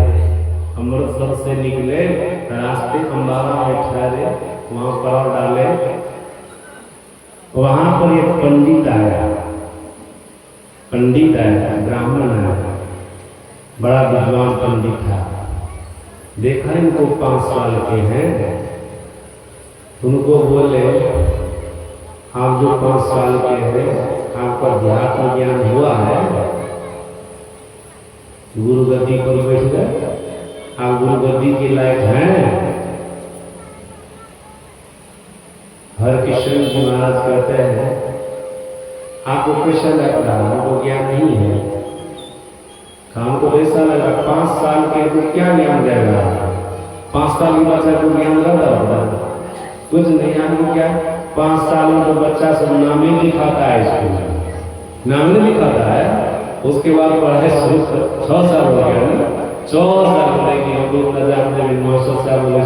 अमृतसर से निकले, रास्ते अम्बाला में ठहरे, वहां पैर डाले। वहां पर एक पंडित आया, ब्राह्मण आया, बड़ा विद्वान पंडित था। देखा इनको 5 साल के हैं, उनको बोले आप जो 5 साल के हैं, आपका अध्यात्म ज्ञान हुआ है? गुरु गद्दी पर बैठ गए, आप गुरु गद्दी के लायक हैं? हरकिशन जी महाराज कहते हैं आपको कैसा लग रहा, हमको ज्ञान नहीं है। हमको ऐसा लगा 5 साल के तो क्या ज्ञान देगा, 5 साल के बच्चा को ज्ञान लगा कुछ नहीं। हमको क्या 5 साल में तो बच्चा सब नाम ही लिखाता है, स्कूल में नाम नहीं लिखाता है, उसके बाद पढ़ाई शुरू 6 साल हो गया, 4 साल बोलेगी, हम लोग न जानते हैं 900 साल बोले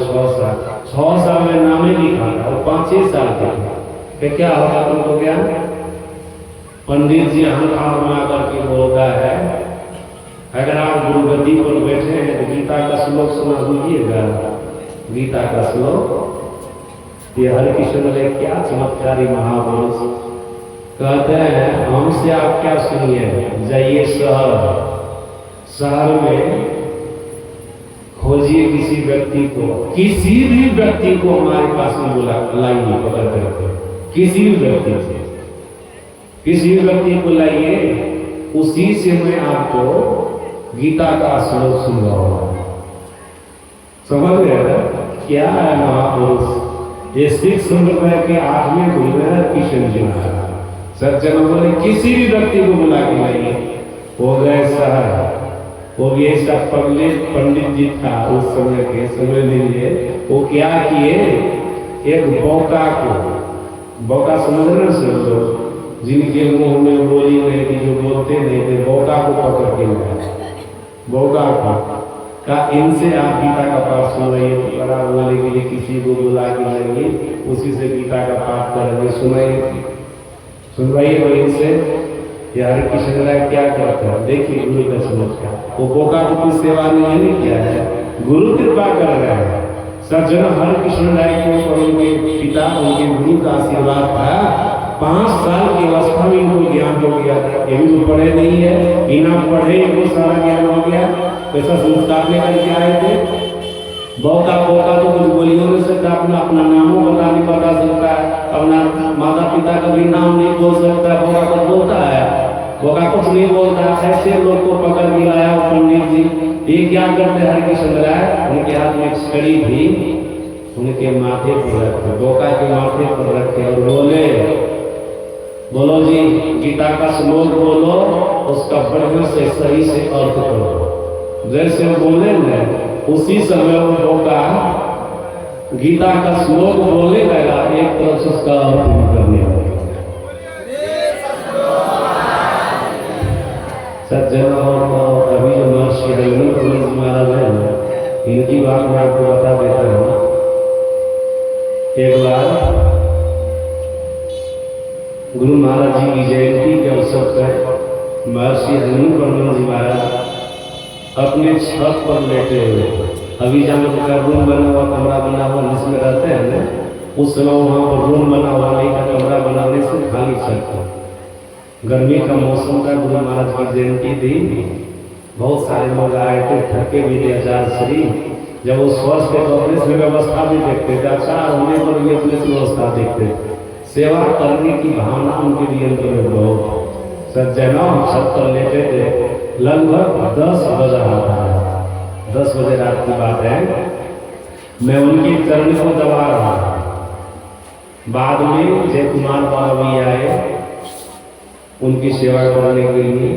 6 साल में नाम ही लिखाता और 5-6 साल के क्या होगा तुमको ज्ञान? पंडित जी अहंकार में आकर के बोलता है अगर आप गुरु गद्दी पर बैठे हैं तो गीता का श्लोक सुना दीजिएगा। गीता का श्लोक ये हरकिशन ने क्या चमत्कारी महापुरुष कहते हैं, हमसे आप क्या सुनिए, जाइए शहर में खोजिए किसी व्यक्ति को, किसी भी व्यक्ति को हमारे पास में बुला लाइए, पकड़ करके किसी भी व्यक्ति से, किसी भी व्यक्ति को लाइए, उसी से मैं आपको गीता का श्लोक सुनाऊंगा। समझ गए क्या है महापुरुष? ये सिख संप्रदाय के 8वें गुरु हैं किशन जी महाराज। सज्जनों बोले किसी भी व्यक्ति को बुला के लाइए। हो गए शहर, वो भी ऐसा पंडित जी था उस समय के, समय लीजिए वो क्या किए, एक बौका समझ रहे से जिनके मुंह में बोली नहीं थी, जो बोलते नहीं थे, बौका को पकड़ के लाया। बौका का इनसे आप गीता का पाठ सुनाइए, बड़ा बोले के लिए किसी को बुला के लाएंगे, उसी से गीता का पाठ करेंगे, सुनवाइए वही इनसे। यार किशन राय क्या करता है, देखिए गुरु का चमत्कार। वो बोका को कुछ सेवा नहीं किया है, गुरु कृपा कर रहा है। सज्जन हरकिशन राय को उनके पिता, उनके गुरु का आशीर्वाद था। 5 साल की अवस्था में इनको ज्ञान हो गया। ये भी तो पढ़े नहीं है, बिना पढ़े इनको सारा ज्ञान हो गया। कैसा संस्कार लेकर के आए थे? बौका तो कुछ बोलियो नहीं सकता, अपना नामों बता नहीं बता सकता, अपना माता पिता का भी नाम नहीं बोल सकता। बौका कुछ बोलता है, बौका कुछ नहीं बोलता। ऐसे लोग को पकड़ के लाया पंडित जी। ये क्या करते हरकिशन राय, उनके हाथ में एक छड़ी थी, उनके माथे पर रखे, बौका के माथे पर रखे और बोलो जी गीता का श्लोक बोलो, उसका बढ़िया से सही से अर्थ करो। जैसे बोले ना उसी समय वो बौका गीता का श्लोक बोले लगा, एक तरफ से उसका अर्थ करने लगा। सज्जनों, अभी जो महर्षि हरिमंत महाराज है ना, इनकी बात मैं आपको बता देता हूँ। एक बार गुरु महाराज जी की जयंती के अवसर पर महर्षि हरिमंत जी महाराज अपने छत पर लेटे हुए। अभी जहाँ का रूम बना हुआ, कमरा बना हुआ जिसमें रहते हैं ना, उस समय वहाँ पर रूम बना हुआ नहीं था, कमरा बनाने से खाली छत था। गर्मी का मौसम था, गुरु महाराज की जयंती थी, बहुत सारे लोग आए थे, थके भी थे आचार्य श्री। जब वो स्वस्थ थे तो अपने व्यवस्था भी देखते थे, आचार होने पर भी अपने व्यवस्था देखते थे। सेवा करने की भावना उनके लिए अंदर बहुत। सज्जनों, छत पर लेटे थे, लगभग 10 बज रहा था, 10 बजे रात की बात है। मैं उनके चरण को दबा रहा था। बाद में जय कुमार बाबा भी आए उनकी सेवा करने के लिए।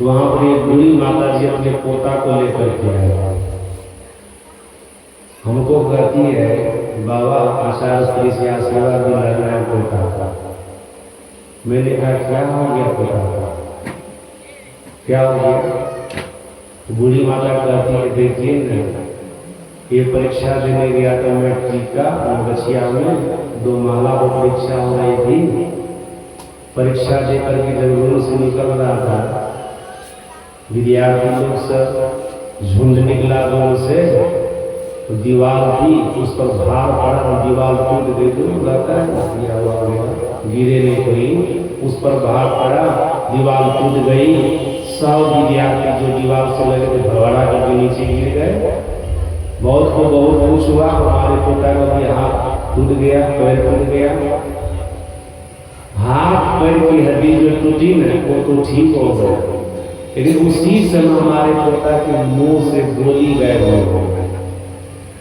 वहां पर एक बूढ़ी माता जी अपने पोता को लेकर के आए। हमको कहती है बाबा आचार्य श्री से आशीर्वाद दिलाना है पोता का। मैंने कहा क्या हो गया पोता का, क्या हो गया? बूढ़ी माता कहती है देखिए ना, ये परीक्षा देने गया था मैट्रिक का बचिया में, 2 माला को परीक्षा हो रही थी। परीक्षा देकर के जब रूम से निकल रहा था, विद्यार्थी लोग सब झुंड निकला दूर से, तो दीवार थी, उस पर भार पड़ा और दीवार टूट गई। तो रहता है गिरे नहीं कोई, उस पर भार पड़ा, दीवार टूट गई। 100 विद्यार्थी जो दीवार से लगे थे भगवाड़ा करके नीचे गिर गए। बहुत को बहुत खुश हुआ, हमारे पोता का भी हाथ टूट गया, पैर टूट गया। हाथ पैर की हड्डी जो टूटी ना वो तो ठीक हो गया, लेकिन उसी समय हमारे पोता के मुंह से गोली गए हो,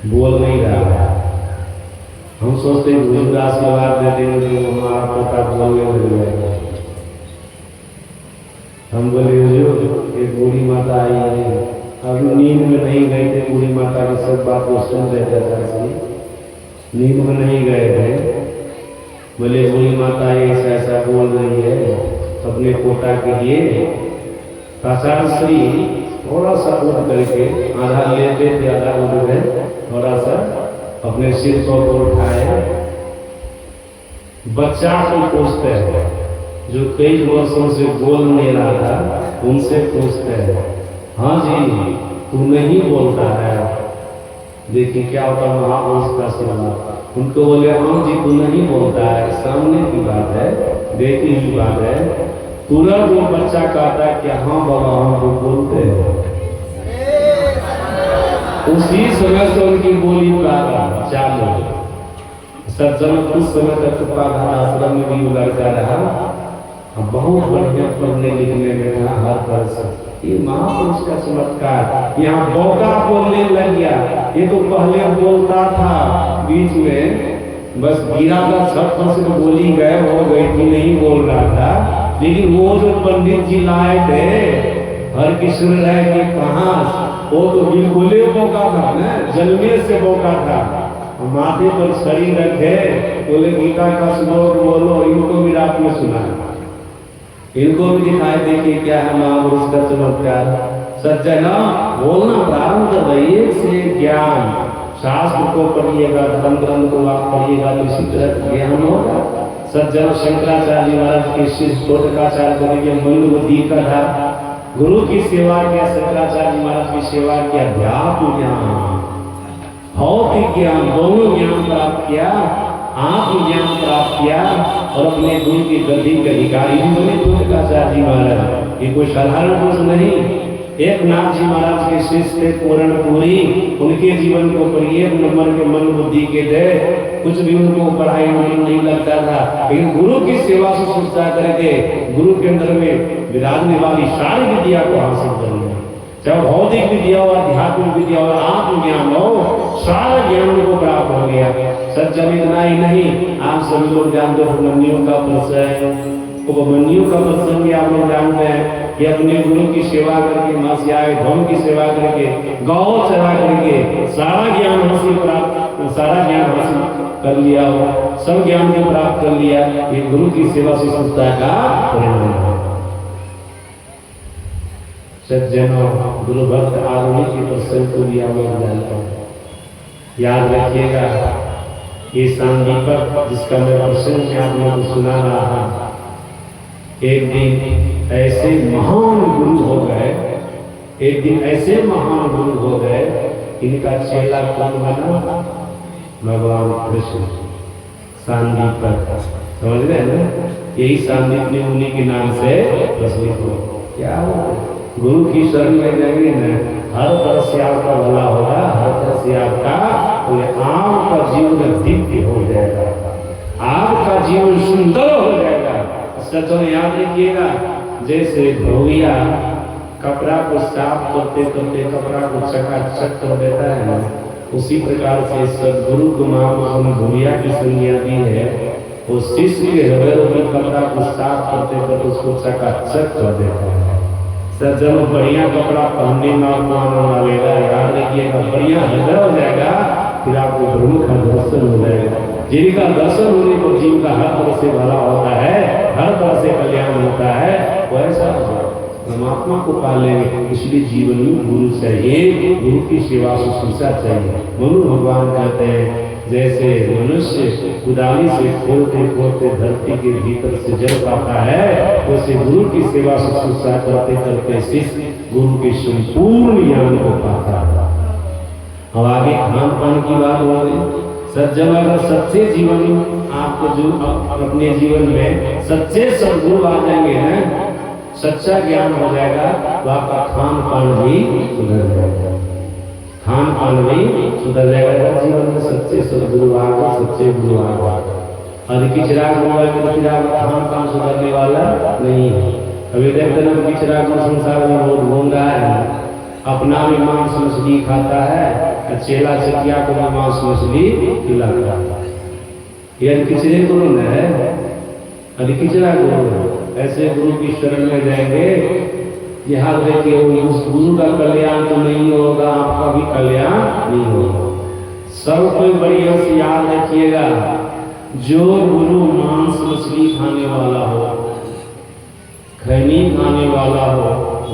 बोल नहीं रहा। हम सोचते गुरुदास आशीर्वाद देते हैं तो हमारा पोता बोलने लग जाएगा। हम बोले एक बूढ़ी माता आई है, अभी नींद में नहीं गए थे, बूढ़ी माता की सब बात वो सुन रहे थे, नींद में नहीं गए थे। बोले बूढ़ी माता ऐसा ऐसा बोल रही है अपने पोता के लिए। प्राचार्य श्री थोड़ा सा उठ करके, आधा लेते थे आधा उठ गए, थोड़ा सा अपने सिर को उठाए। बच्चा को पूछते हैं जो कई वर्षों से बोल नहीं रहा था, उनसे पूछते हैं, हाँ जी तू नहीं बोलता है, देखिए क्या होता महापुरुष का सेवा। उनको बोले हाँ जी तू नहीं बोलता है, सामने की बात है, देखी हुई बात है। तुरंत वो बच्चा कहता है कि हाँ बाबा हम तो बोलते हैं। उसी समय से उनकी बोली प्रारंभ चालू। सज्जन कुछ समय तक कृपाधार आश्रम में भी लड़का रहा, बहुत बढ़िया पढ़ने लिखने में हर तरह से। ये महापुरुष का चमत्कार, यहाँ बौका बोलने लग गया। ये तो पहले बोलता था, बीच में बस गिरा था, 6% बोली गए हो गई थी, नहीं बोल रहा था। लेकिन वो जो पंडित जी लाए थे हर किशोर राय के पास, वो तो बिल्कुल बौका था ना, जन्मे से बौका था। माथे पर शरीर रखे, बोले गीता का श्लोक बोलो, इनको भी रात में सुना, इनको भी दिखाई देखिए क्या है महापुरुष का चमत्कार। सज्जन बोलना प्रारंभ कर रही से ज्ञान, शास्त्र को पढ़िएगा, धर्म ग्रंथ को आप पढ़िएगा तो इसी तरह ज्ञान होगा। सज्जन शंकराचार्य महाराज के शिष्य टोटकाचार्य को देखिए मन बुद्धि का था, गुरु की सेवा किया, शंकराचार्य महाराज की सेवा किया, अध्यात्म ज्ञान भौतिक ज्ञान दोनों ज्ञान प्राप्त किया, आत्मज्ञान प्राप्त किया और अपने गुरु की गद्दी के अधिकारी भी बने टोटकाचार्य महाराज। ये कोई साधारण पुरुष नहीं। एक नाथ जी महाराज के शिष्य थे पूरणपुरी, उनके जीवन को पर एक नंबर के मन बुद्धि के थे, कुछ भी उनको पढ़ाई में मन नहीं लगता था, लेकिन गुरु की सेवा से सुचता करके गुरु के अंदर में विराजने वाली सारी विद्या को हासिल कर लिया। चाहे भौतिक विद्या हो, आध्यात्मिक विद्या हो, आत्मज्ञान हो, सारा ज्ञान को प्राप्त हो गया। सज्जन इतना ही नहीं, आप सभी लोग जानते हो उपमन्यु का प्रसंग, उपमन्यु का प्रसंग भी आप लोग जानते हैं कि अपने गुरु की सेवा करके, मासियाए धर्म की सेवा करके, गौ चरा करके सारा ज्ञान हासिल कर लिया हो, सब ज्ञान को प्राप्त कर लिया। ये गुरु की सेवा से संस्था का परिणाम है। सज्जनों गुरु भक्त आदमी की प्रसंग को भी आप लोग जानते हैं, याद रखिएगा। ये सांदीपक जिसका मैं प्रसंग में आप लोगों को सुना रहा था, एक दिन ऐसे महान गुरु हो गए, एक दिन ऐसे महान गुरु हो गए, इनका चेला कौन बना? भगवान कृष्ण। सांदीपक समझ रहे हैं ना, यही सांदीप ने उन्हीं के नाम से प्रचलित हो। क्या हो, गुरु की शरण में जाएंगे न, हर तरह से आपका भला होगा, हर तरह से आपका आपका जीवन दिव्य हो जाएगा, आपका जीवन सुंदर हो जाएगा। सचो याद रखिएगा, जैसे धोबिया कपड़ा को साफ करते करते कपड़ा को चकाचक कर देता है ना, उसी प्रकार से सदगुरु को महापुरुष धोबिया की संज्ञा दी है। वो शिष्य के हृदय में कपड़ा को साफ करते करते उसको चकाचक कर देता है। सज्जन बढ़िया कपड़ा पहनने में आपको आनंद आएगा, याद रखिएगा, बढ़िया हृदय हो जाएगा, फिर आपको प्रभु का दर्शन हो जाएगा। जिनका दर्शन होने पर जीव का हर तरह से भला होता है, हर तरह से कल्याण होता है, वैसा परमात्मा को पालेंगे। इसलिए जीवन में गुरु चाहिए, गुरु की सेवा शुश्रूषा चाहिए। मनु भगवान कहते हैं जैसे मनुष्य कुदाली से खोदते खोदते धरती के भीतर से जल पाता है, वैसे गुरु की सेवा शुश्रूषा करते करते शिष्य गुरु के संपूर्ण ज्ञान को पाता है। अब आगे खान पान की बात हो गई। सज्जन अगर सच्चे जीवन आपको जो अपने जीवन में सच्चे सद्गुरु आ जाएंगे हैं, सच्चा ज्ञान हो जाएगा, तो आपका खान पान भी सुधर जाएगा। खान पान भी सुधर जाएगा। जीवन में सच्चे सद्गुरु आ गए, सच्चे गुरु आ गए। और किचराग हुआ कि खान पान सुधरने वाला नहीं है। अभी देखते ना किचराग को संसार में बहुत घूम रहा है, अपना भी मांस मछली खाता है, चेला चकिया को भी मांस मछली खिलाता है। यह किचरे गुरु न है, अरे किचरा गुरु। ऐसे गुरु की शरण में जाएंगे, यहाँ देखिए उस गुरु का कल्याण तो नहीं होगा, आपका भी कल्याण नहीं होगा। सब कोई बढ़िया से याद रखिएगा, जो गुरु मांस मछली खाने वाला हो, खैनी खाने वाला हो,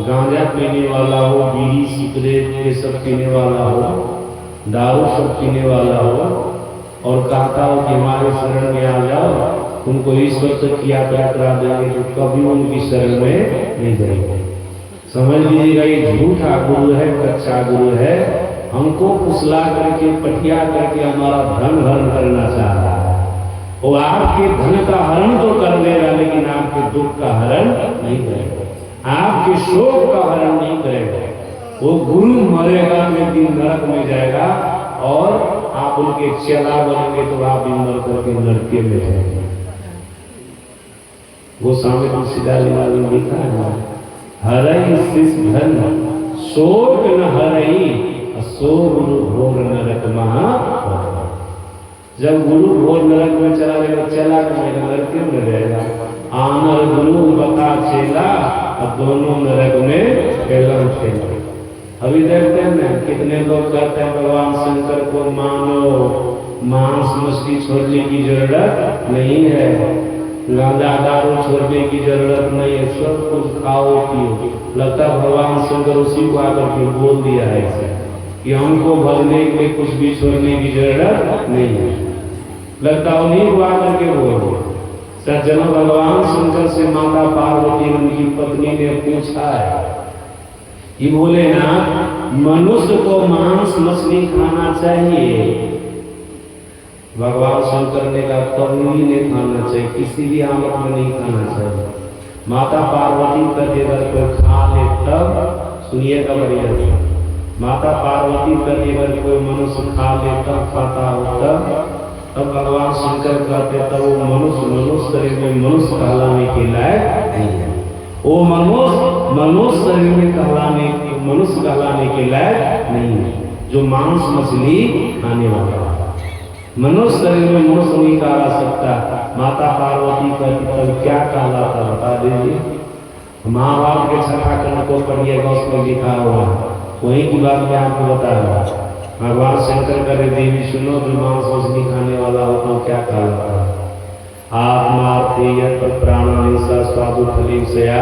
गांजा पीने वाला हो, बीड़ी सिगरेट ये सब पीने वाला हो, दारू सब पीने वाला हो, और कहता हो कि हमारे शरण में आ जाओ, उनको ईश्वर तक की यात्रा करा देंगे, तो कभी उनकी शरण में नहीं जाएंगे। समझ लीजिएगा, ये झूठा गुरु है, कच्चा गुरु है, हमको फुसला करके पटिया करके हमारा धन हरण करना चाह रहा है। वो आपके धन का हरण तो कर लेगा, लेकिन आपके दुख का हरण नहीं करेगा, आपके शोक का हरण नहीं करेगा। वो गुरु मरेगा, लेकिन नरक में जाएगा, और आप उनके चेला बनेंगे तो आप भी मर करके नरक में जाएंगे। वो सामने तुलसीदास ने लिखा है, हरई शिष धन शोक न हरई, सो गुरु भोग नरक महा। जब गुरु भोग नरक में चला जाएगा, चला जाएगा नरक में रहेगा। आनर गुरु बता चेला, अब दोनों नरक में खेलम खेला। अभी देखते हैं ना कितने लोग कहते हैं भगवान शंकर को मानो, मांस मछली छोड़ने की जरूरत नहीं है, गांजा दारू छोड़ने की जरूरत नहीं है, सब कुछ खाओ पियो। लगता है भगवान शंकर उसी को आकर के बोल दिया है ऐसे कि हमको भजने के लिए कुछ भी छोड़ने की जरूरत नहीं है। लगता उन्हीं को आकर के बोल। सज्जनों, भगवान शंकर से माता पार्वती उनकी पत्नी ने पूछा है कि बोले ना, मनुष्य को मांस मछली खाना चाहिए? भगवान शंकर ने कहा कभी नहीं खाना चाहिए, किसी भी हालत में नहीं खाना चाहिए। माता पार्वती कहते अगर कोई खा ले तब, सुनिएगा बढ़िया से, माता पार्वती कहते अगर कोई मनुष्य खा ले तब खाता हो तब भगवान शंकर कहते तब वो मनुष्य शरीर में मनुष्य कहलाने के लायक नहीं है। वो मनुष्य शरीर में मनुष्य कहलाने के लायक नहीं है, जो मांस मछली खाने वाला। मनुष्य शरीर में मनुष्य नहीं कहला सकता। माता पार्वती कहती तब क्या कहलाता बता दीजिए। महाभारत के छठा खंड को पढ़िएगा, उसमें लिखा हुआ वही की बात मैं आपको बता रहा हूँ। भगवान शंकर करे देवी सुनो, जो मांस मछली खाने वाला हो तो क्या कहलाता है? आत्मार्थेय प्राणानिशा स्वादु फलिंसया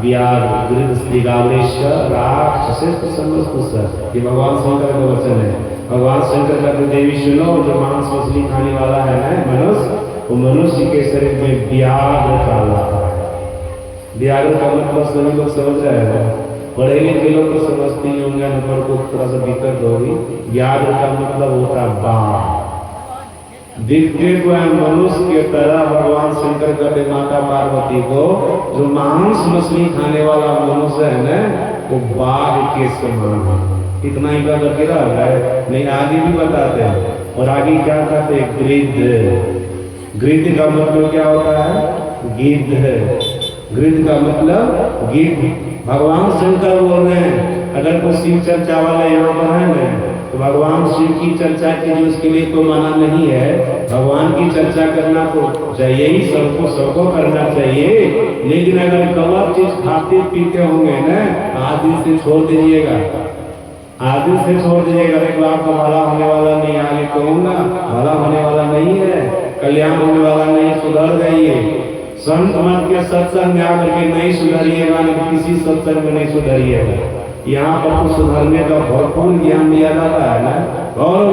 व्याघ्र गृह श्रीगालेश राक्षस समस्त। ये भगवान शंकर का वचन है। भगवान शंकर कहते देवी सुनो, जो मांस मछली खाने वाला है ना मनुष्य, वो मनुष्य के शरीर में व्याघ्र कहलाता है। व्याघ्र का मतलब सभी लोग समझ रहे हैं, पढ़े लिखे लोग तो समझते ही होंगे, नंबर को थोड़ा सा दिक्कत होगी। व्याघ्र का मतलब होता है बाघ। दिखते को मनुष्य के तरह भगवान शंकर कहते माता पार्वती को, जो मांस मछली खाने वाला मनुष्य है ना, वो बाघ के समान है। इतना ही का करके रहा है, नहीं आगे भी बताते हैं। और आगे क्या कहते हैं? गिद्ध। गिद्ध का मतलब क्या होता है? गिद्ध। गिद्ध का मतलब गिद्ध। भगवान शंकर बोल रहे हैं, अगर कोई शिव चर्चा वाला यहाँ पर है ना, तो भगवान शिव की चर्चा कीजिए, उसके लिए कोई मना नहीं है। भगवान की चर्चा करना तो चाहिए ही, सबको करना चाहिए। लेकिन अगर गलत चीज खाते पीते होंगे ना, आज दिन से छोड़ दीजिएगा, आज दिन से छोड़ दीजिएगा। देखो आपका भला होने वाला नहीं, आगे कहूँगा भला होने वाला नहीं है, कल्याण होने वाला नहीं, सुधर जाइए। संत मत के सत्संग में आकर के नहीं सुधरिएगा, किसी सत्संग में नहीं सुधरिएगा। यहाँ पर तो सुधरने का भरपूर ज्ञान दिया जाता है ना। और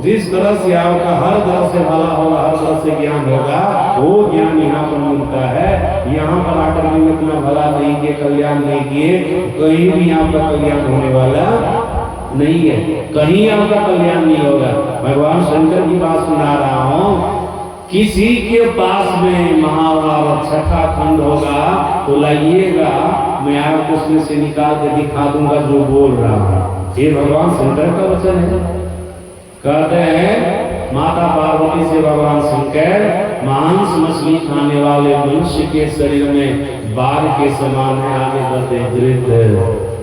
जिस तरह से आपका हर तरह से भला होगा, हर तरह से ज्ञान होगा, वो ज्ञान यहाँ पर मिलता है। यहाँ पर आकर भी इतना भला नहीं किए, कल्याण नहीं किए, कहीं भी आपका कल्याण होने वाला नहीं है, कहीं आपका कल्याण नहीं होगा। भगवान शंकर की बात सुना रहा हूँ, किसी के पास में महाभारत छठा खंड होगा तो लाइएगा, मैं आपको उसमें से निकाल के दिखा दूंगा जो बोल रहा हूँ। ये भगवान शंकर का वचन है। कहते हैं माता पार्वती से भगवान शंकर, मांस मछली खाने वाले मनुष्य के शरीर में बाघ के समान है, आगे कहते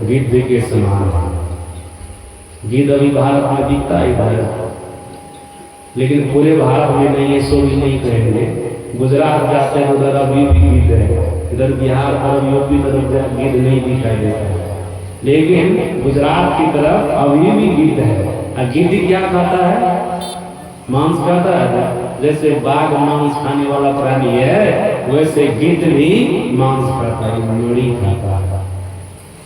गिद्ध के समान है। गिद्ध अभी भारत में दिखता है, लेकिन पूरे भारत में नहीं है, सो भी नहीं कहेंगे। गुजरात जाते हैं उधर अभी भी गिद्ध है, इधर बिहार और यूपी तरफ गिद्ध नहीं दिखाई देता है, लेकिन गुजरात की तरफ अभी भी गिद्ध है। गिद्ध क्या खाता है? मांस खाता है। जैसे बाघ मांस खाने वाला प्राणी है, वैसे गिद्ध भी मांस खाता है, मणि खाता है।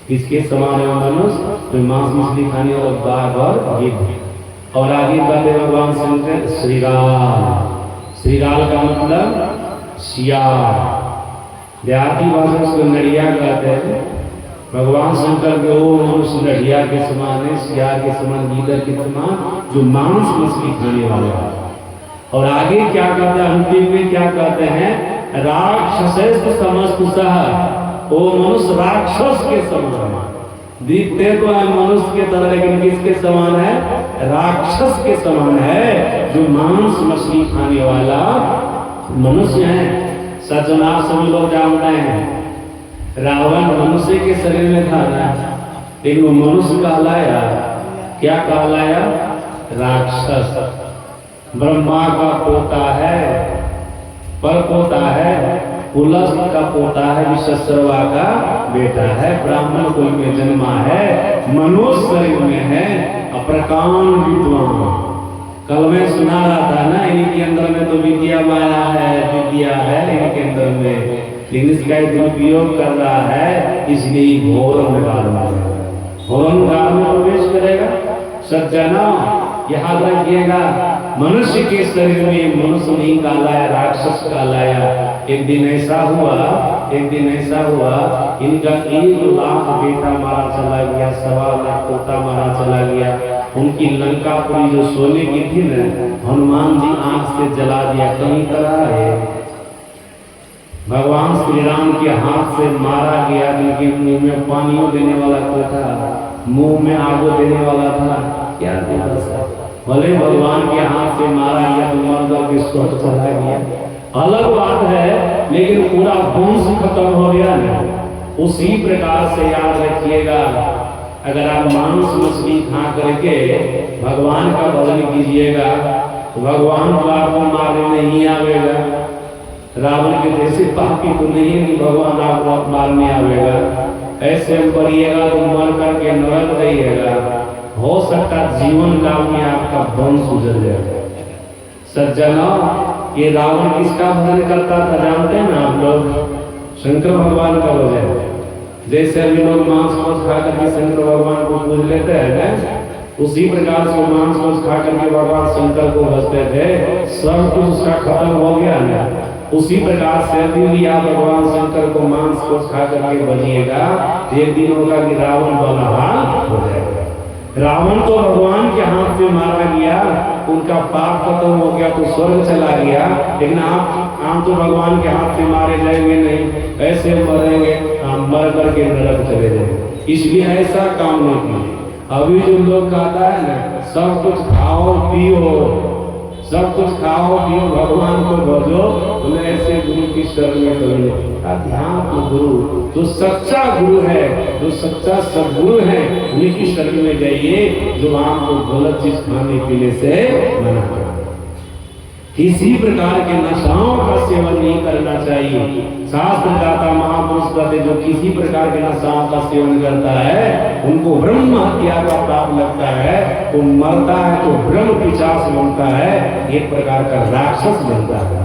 किसके समान है मनुष्य? तो मांस मछली खाने वाला बाघ और गिद्ध। और आगे कहते भगवान शंकर श्रीगाल। श्रीगाल का मतलब सियार, देहाती भाषा उसको नड़िया कहते हैं। भगवान शंकर के वो मनुष्य नड़िया के समान है, सियार के समान, गीदड़ के समान, जो मांस मछली खाने वाले है। और आगे क्या कहते हैं, अंतिम में क्या कहते हैं, राक्षस समस्तुषः, वो मनुष्य राक्षस के समान है। दिखते तो है मनुष्य के तरह, लेकिन किसके समान है? राक्षस के समान है, जो मांस मछली खाने वाला मनुष्य है। सज्जन आप सभी लोग जानते हैं, रावण मनुष्य के शरीर में था ना, लेकिन वो मनुष्य कहलाया, क्या कहलाया? राक्षस। ब्रह्मा का पोता है, पर पोता है, पुलस्त का पोता है, विश्वशर्वा का बेटा है, ब्राह्मण कुल में जन्मा है, मनुष्य शरीर में है, अप्रकांड विद्वान। कल मैं सुना रहा था ना, इनके अंदर में तो विद्या माया है, विद्या है इनके अंदर में, लेकिन इसका दुरुपयोग कर रहा है, इसलिए घोरम काल में प्रवेश करेगा। सज्जना याद रखिएगा, मनुष्य के शरीर में मनुष्य नहीं कहलाया, राक्षस कहलाया। एक दिन ऐसा हुआ, इनका 1 लाख बेटा मारा चला गया, 1.25 लाख पोता मारा चला गया। उनकी लंकापुरी जो सोने की थी ना, हनुमान जी आंख से जला दिया। कहीं करा है भगवान श्री राम के हाथ से मारा गया, जिनके मुंह में पानियों देने वाला कोई था, मुंह में आगो देने वाला था, क्या देना था? भले भगवान के हाथ से मारा गया तो मर करके स्वर्ग चला गया, अलग बात है, लेकिन पूरा वंश खत्म हो गया ना। उसी प्रकार से याद रखिएगा, अगर आप मांस मछली खा करके भगवान का भजन कीजिएगा तो भगवान तो आपको मारने नहीं आवेगा। रावण के जैसे पापी तो नहीं है कि भगवान आपको मारने आवेगा। ऐसे पढ़िएगा तो मर करके नरक जाइएगा, हो सकता जीवन काल में आपका वंश उजड़ जाएगा। सज्जनों, ये रावण किसका भजन करता था जानते हैं ना आप लोग? शंकर भगवान का भजन। जैसे अभी लोग मांस मांस खा करके शंकर भगवान को पूज लेते हैं, उसी प्रकार से मांस मांस खा करके भगवान शंकर को भजते थे। सब कुछ उसका खत्म हो गया ना, उसी प्रकार से अभी भी आप भगवान शंकर को मांस को खा करके भजिएगा, एक दिन होगा कि रावण बलवान हो जाएगा। रावण तो भगवान के हाथ से मारा गया, उनका पाप खत्म हो गया तो स्वर्ग चला गया, लेकिन आप तो भगवान के हाथ से मारे जाएंगे नहीं, ऐसे मरेंगे, हम मर करके नरक चले जाएंगे। इसलिए ऐसा काम नहीं किया। अभी जो लोग कहता है ना, सब कुछ खाओ पियो, सब कुछ खाओ पियो, भगवान को भजो, तो ऐसे गुरु की शरण में करो। ध्यान तो गुरु, जो सच्चा गुरु है, जो सच्चा सदगुरु है, उन्हीं की शरण में जाइए, जो आपको गलत चीज खाने पीने से मना करे। किसी प्रकार के नशाओं का सेवन नहीं करना चाहिए। शास्त्र दाता महापुरुष कहते, जो किसी प्रकार के नशाओं का सेवन करता है उनको ब्रह्म हत्या का पाप लगता है, वो मरता है तो ब्रह्म पिशाच बनता है, एक प्रकार का राक्षस बनता है।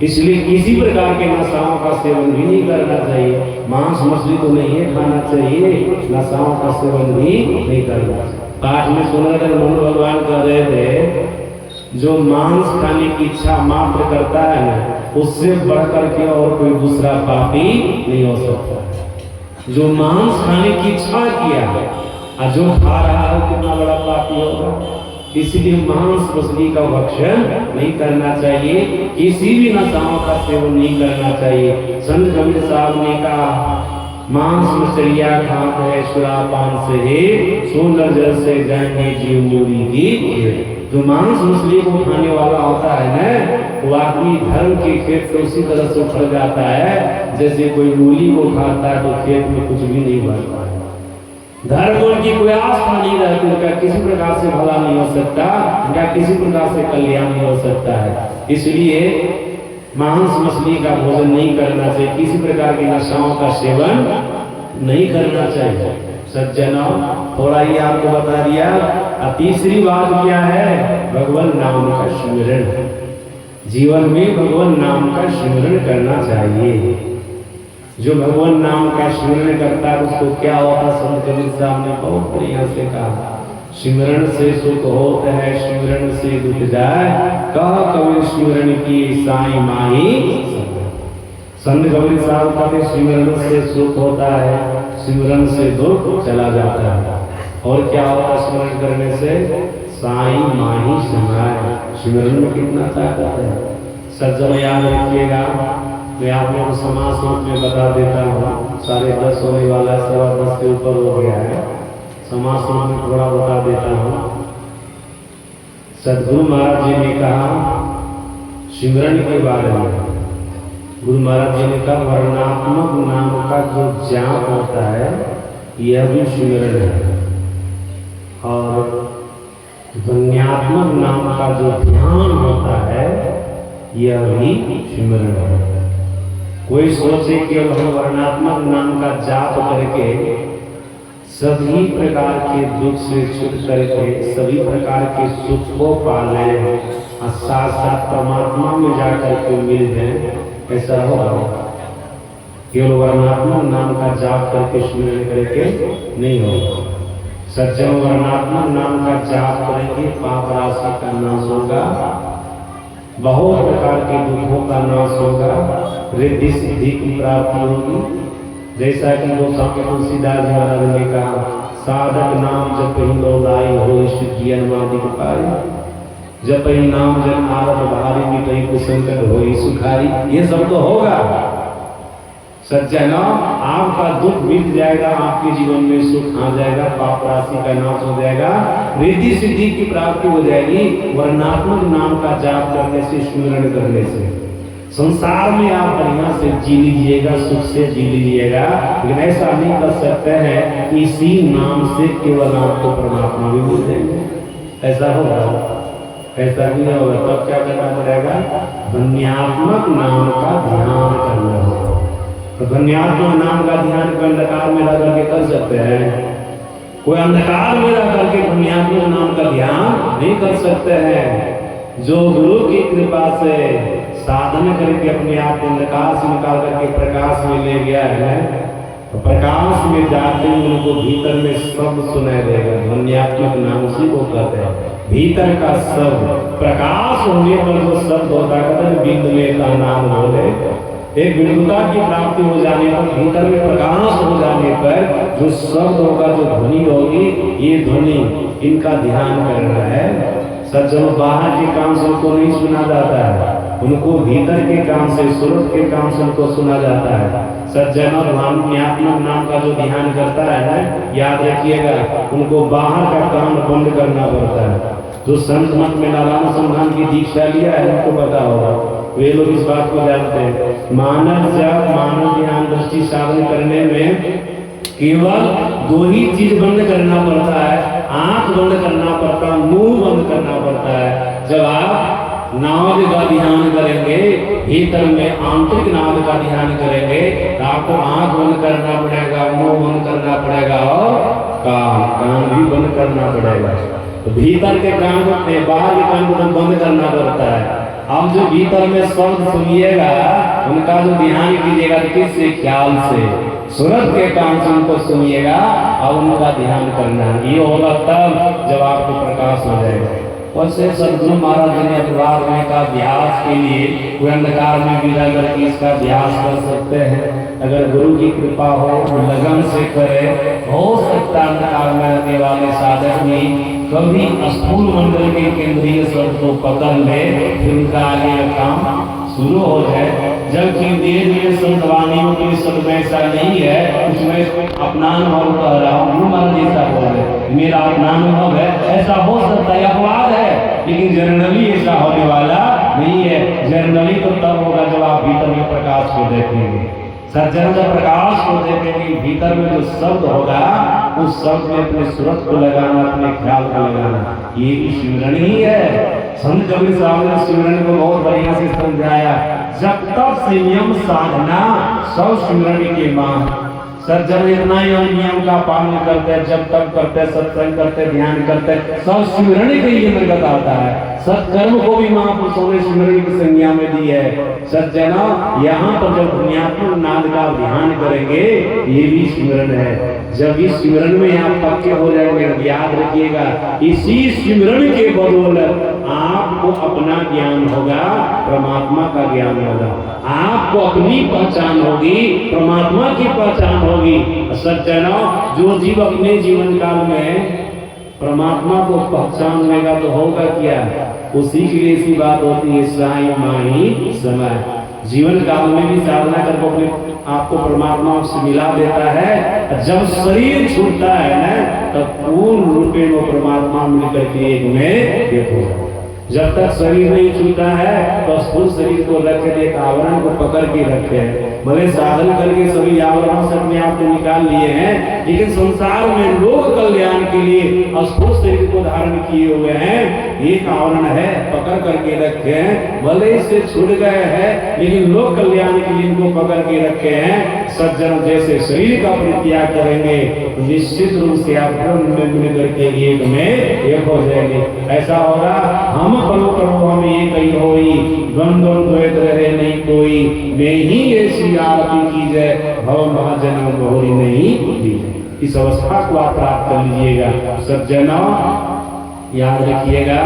इसलिए किसी प्रकार के नशाओं का सेवन भी नहीं करना चाहिए। मांस मछली तो नहीं खाना चाहिए, नशाओं का सेवन भी नहीं करना चाहिए। पाठ में सुन रहे थे, मनु भगवान कह रहे थे जो मांस खाने की इच्छा मात्र करता है ना, उससे बढ़कर के और कोई दूसरा पापी नहीं हो सकता। जो मांस खाने की इच्छा किया और जो खा रहा है कितना बड़ा पापी होगा। इसलिए मांस मछली का भक्षण नहीं करना चाहिए, किसी भी नशाओं का सेवन नहीं करना चाहिए। संत कबीर साहब ने कहा, मांस मछलियां खाते है सुरापान से है, सोलर जल से जाएंगे जीव मूरी की। जो मांस मछली को खाने वाला होता है ना, वो आदमी धर्म के खेत से उसी तरह से उखड़ जाता है जैसे कोई मूली को खाता है तो खेत में कुछ भी नहीं बढ़ता है। धर्म की कोई आस्था नहीं रहती, उनका किसी प्रकार से भला नहीं हो सकता, उनका किसी प्रकार से कल्याण नहीं हो सकता है। इसलिए मांस मछली का भोजन नहीं करना चाहिए, किसी प्रकार की नशाओं का सेवन नहीं करना चाहिए। सज्जनों, थोड़ा ही आपको बता दिया। तीसरी बात क्या है? भगवान नाम का स्मरण। जीवन में भगवान नाम का स्मरण करना चाहिए। जो भगवान नाम का स्मरण करता है उसको क्या होता? संत कबीर साहब ने बहुत बढ़िया से कहा, स्मरण से सुख होता है, स्मरण से दुख जाए, कह कबीर स्मरण की साईं माही। संत कबीर साहब कहते स्मरण से सुख होता है, स्मरण से दुख चला जाता है। और क्या होता स्मरण करने से? साईं माही समाए। स्मरण में कितना ताकत है, सज्जन याद रखिएगा। मैं आप लोगों को समाज में बता देता हूँ, 10:30 होने वाला, 10:15 के ऊपर हो गया है। समाज में थोड़ा बता देता हूँ। सदगुरु महाराज जी ने कहा स्मरण के बारे में, गुरु महाराज जी ने कहा वर्णात्मक नाम का जो जाप होता है यह भी स्मरण है, और ध्वन्यात्मक नाम का जो ध्यान होता है यह भी स्मरण है। कोई सोचे कि हम वर्णात्मक नाम का जाप करके सभी प्रकार के दुख से छूट करके सभी प्रकार के सुख को पा लें और साथ साथ परमात्मा में जाकर के मिल जाए, ऐसा होगा? केवल वर्णात्मक नाम का जाप करके स्मरण करके नहीं होगा। सज्जन, वर्णात्मक नाम का जाप करेंगे पाप राशि का नाश होगा, बहुत प्रकार के दुखों का नाश होगा, रिद्धि सिद्धि की प्राप्ति होगी। जैसा कि गोस्वामी तुलसीदास महाराज ने कहा, साधक नाम जप ही लौलाई हो सिद्धि अनुमादिक पाई, जप ही नाम जन आरत भारी मिटई कुसंकट हो सुखारी। ये सब तो होगा सज्जनों, आपका दुख मिट जाएगा, आपके जीवन में सुख आ जाएगा, पाप राशि का नाश हो जाएगा, रिद्धि सिद्धि की प्राप्ति हो जाएगी। वर्णात्मक नाम का जाप करने से, स्मरण करने से संसार में आप बढ़िया से जी लीजिएगा, सुख से जी लीजिएगा। लेकिन ऐसा नहीं कर सकते हैं कि इसी नाम से केवल आपको परमात्मा भी मिल जाएंगे, ऐसा होगा? ऐसा नहीं होगा। तब क्या करना पड़ेगा? ध्वन्यात्मक नाम का ध्यान करना होगा। तो ध्वन्यात्मक नाम का ध्यान को अंधकार में रह करके कर सकते हैं? कोई अंधकार में रह करके ध्वन्यात्मक नाम का ध्यान नहीं कर सकते हैं। जो गुरु की कृपा से साधन करके अपने आप को अंधकार से निकाल करके प्रकाश में ले गया है, तो प्रकाश में जाते ही उनको भीतर में शब्द सुनाई देगा। ध्वन्यात्मक नाम से वो कहते हैं भीतर का शब्द प्रकाश होने पर जो शब्द होता है, बिंदु में का नाम बोले, एक बिंदुता की प्राप्ति हो जाने पर, भीतर में प्रकाश हो जाने पर जो शब्द होगा, जो ध्वनि होगी, ये ध्वनि इनका ध्यान करना है। सज्जनों, बाहर के काम से उनको नहीं सुना जाता है, उनको भीतर के काम से, सूरत के काम से उनको सुना जाता है। सज्जनों, ध्वन्यात्मक नाम का जो ध्यान करता है ना, याद रखिएगा, उनको बाहर का काम बंद करना पड़ता है। जो संत मत में नारायण की दीक्षा लिया है उनको पता होगा, वे लोग इस बात को जानते हैं। मानव ध्यान दृष्टि साधन करने में केवल दो ही चीज बंद करना पड़ता है, आंख बंद करना पड़ता है, मुंह बंद करना पड़ता है। जब आप नाद का ध्यान करेंगे, भीतर में आंतरिक नाद का ध्यान करेंगे, तो आपको आंख बंद करना पड़ेगा, मुंह बंद करना पड़ेगा और कान भी बंद करना पड़ेगा। तो भीतर के कान को, बाहर के कान को बंद करना पड़ता है। अब जो भीतर में शब्द सुनिएगा, उनका जो ध्यान कीजिएगा, किससे? ख्याल से, सूरत के काम से उनको सुनिएगा और उनका ध्यान करना। ये होगा तब जब आपको प्रकाश हो जाएगा। वैसे सदगुरु महाराज जी ने अखबार में का अभ्यास के लिए कोई अंधकार में भी रह करके इसका अभ्यास कर सकते हैं। अगर गुरु की कृपा हो तो लगन से करे। हो सकता है अंधकार में रहने वाले साधक भी कभी स्थूल मंडल के केंद्रीय स्वर को पकड़ ले, फिर उनका आगे का काम शुरू हो जाए। जबकि देश में संतवानियों के सब में ऐसा नहीं है, उसमें अपना अनुभव कह रहा हूँ, महाराज ऐसा बोल रहे, मेरा अपना अनुभव है, ऐसा हो सकता है, अपवाद है, लेकिन जनरली ऐसा होने वाला नहीं है। जनरली तो तब होगा जब आप भीतर में प्रकाश को देखेंगे। सज्जन जब प्रकाश को देखेंगे, भीतर में जो शब्द होगा उस शब्द में अपने सूरत को लगाना, अपने ख्याल को लगाना, ये भी सिमरन ही है। संत कबीर साहब ने सिमरन को बहुत बढ़िया से समझाया। जब तक संयम साधना सब सिमरन के मां। सज्जन इतना ही नियम का पालन करते हैं, जब तक करते, सत्संग करते, ध्यान करते, सब सिमरन के लिए अंतर्गत आता है। सत्कर्म को भी महापुरुषों ने सिमरन की संज्ञा में दी है। सज्जना यहाँ पर जब पुण्यात्मक नाद का ध्यान करेंगे, ये भी सिमरन है। जब इस सिमरन में आप पक्के हो जाएंगे, याद रखिएगा, इसी सिमरन के बदौलत आपको अपना ज्ञान होगा, परमात्मा का ज्ञान होगा। आपको अपनी पहचान होगी, परमात्मा की पहचान होगी। सज्जनों, जो जीव अपने जीवन काल में परमात्मा को पहचान लेगा तो होगा क्या? उसी के लिए ऐसी बात होती है, साई माही समय। जीवन काल में भी साधना करके अपने आपको परमात्मा से मिला देता है। जब शरीर छूटता है ना, तब पूर्ण रूपे में परमात्मा मिलकर के एक में देखो। जब तक शरीर नहीं छूटा है तो स्थूल शरीर को रखे, एक आवरण को पकड़ के रखे। भले साधन करके सभी आवरण से अपने आप को निकाल लिए हैं, लेकिन संसार में लोक कल्याण के लिए स्थूल शरीर को धारण किए हुए हैं। एक आवरण है, पकड़ करके रखे हैं। भले इससे छूट गए हैं, लेकिन लोक कल्याण के लिए इनको पकड़ के रखे हैं। सज्जन जैसे शरीर का परित्याग करेंगे, निश्चित रूप से आप ब्रह्म में मिल करके एक में एक हो जाएंगे। ऐसा होगा, हम प्रभु प्रभु हम एक ही होई, द्वंद्व द्वैत रहे नहीं कोई, मैं ही ऐसी आरती की जाए, भव महाजन बहुरी नहीं दी जाए। इस अवस्था को आप प्राप्त कर लीजिएगा। सज्जनों, याद रखिएगा,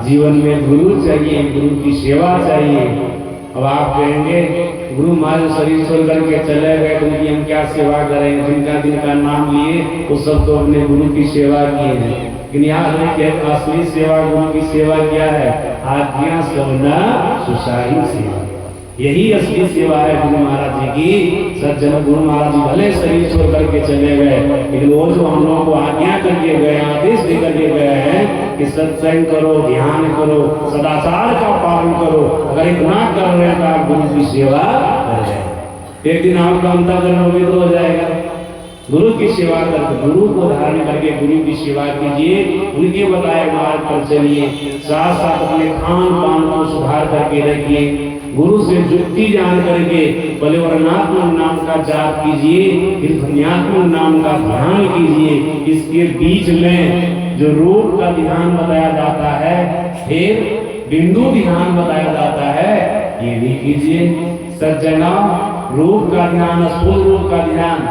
जीवन में गुरु चाहिए, गुरु की सेवा चाहिए। अब आप कहेंगे गुरु महाराज शरीर छोड़ करके चले गए, तो उनकी हम क्या सेवा करेंगे? जिनका नाम लिए वो सब तो अपने गुरु की सेवा किए हैं। लेकिन याद रखिए, असली सेवा गुरु की सेवा क्या है? आज्ञा सुनना, सुशाही सेवा। यही असली सेवा है गुरु महाराज जी की। सज्जन, गुरु महाराज जी भले शरीर छोड़ करके चले गए, लेकिन वो जो हम लोगों को आज्ञा करके गए, आदेश दे करके गए हैं कि सत्संग करो, ध्यान करो, सदाचार का पालन करो। अगर इतना कर रहे हैं तो आप गुरु की सेवा कर रहे हैं। एक दिन आपका अंतःकरण पवित्र हो जाएगा। गुरु की सेवा करके, गुरु को धारण करके गुरु की सेवा कीजिए, उनके बताए मार्ग पर चलिए। साथ साथ अपने खान पान को सुधार करके रखिए। गुरु से जुक्ति जान करके पहले वर्णात्मक नाम का जाप कीजिए, फिर ध्यानात्मक नाम का ध्यान कीजिए। इसके बीच में जो रूप का ध्यान बताया जाता है, फिर बिंदु ध्यान बताया जाता है, ये भी कीजिए। सज्जना, रूप का ध्यान, स्थूल रूप का ध्यान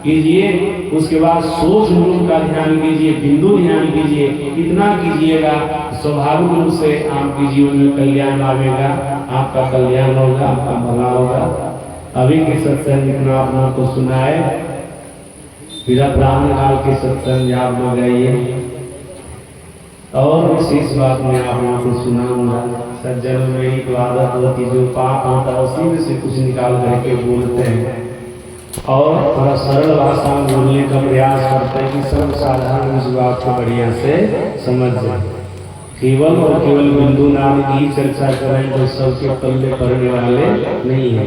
कीजिए, उसके बाद सूक्ष्म रूप का ध्यान कीजिए, बिंदु ध्यान कीजिए। इतना कीजिएगा, स्वाभाविक रूप से आपके जीवन में कल्याण आवेगा, आपका कल्याण होगा, आपका भला होगा। अभी के सत्संग जितना आप लोगों को सुनाए, फिर ब्राह्मण काल के सत्संग आप लोग आइए, और विशेष बात मैं आप लोगों को सुनाऊंगा। सज्जन में एक आदत होती, जो पाप होता है उसी में से कुछ निकाल करके बोलते हैं, और थोड़ा सरल भाषा में बोलने का प्रयास करते हैं कि सब साधारण इस बात को बढ़िया से समझ जाए। केवल और केवल बिंदु नाम की चर्चा करें तो सबके पल्ले पड़ने वाले नहीं है।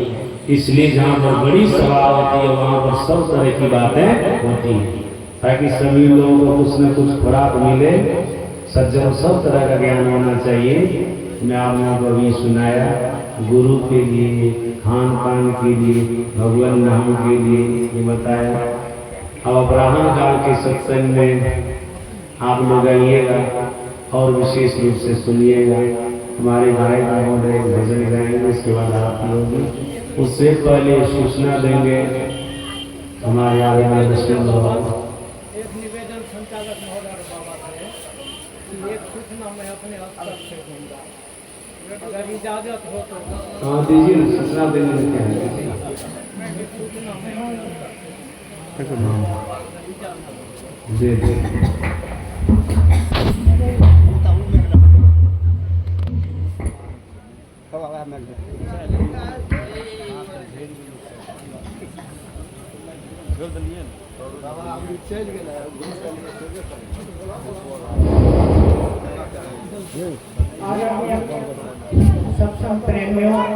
इसलिए जहाँ पर बड़ी सभा होती है, वहाँ पर सब तरह की बातें होती हैं, ताकि सभी लोगों को कुछ न कुछ खुराक मिले। सज्जन, सब तरह का ज्ञान होना चाहिए। मैं आप लोगों को अभी सुनाया, गुरु के लिए, खान पान के लिए, भगवान नाम के लिए ये बताया। अब अपराह्न काल के सत्संग में आप लोग आइएगा और विशेष रूप से सुनिएगा। हमारे भाई महोदय भजन गाएंगे, उसके बाद आप लोग उससे पहले सूचना देंगे हमारे आगे में दर्शन बाबा। एक निवेदन संचालक महोदय बाबा से, एक सूचना मैं अपने अगर इजाजत हो तो हाँ दीजिए ना, सूचना देने में क्या है। दे दे। सत्संग प्रेमियों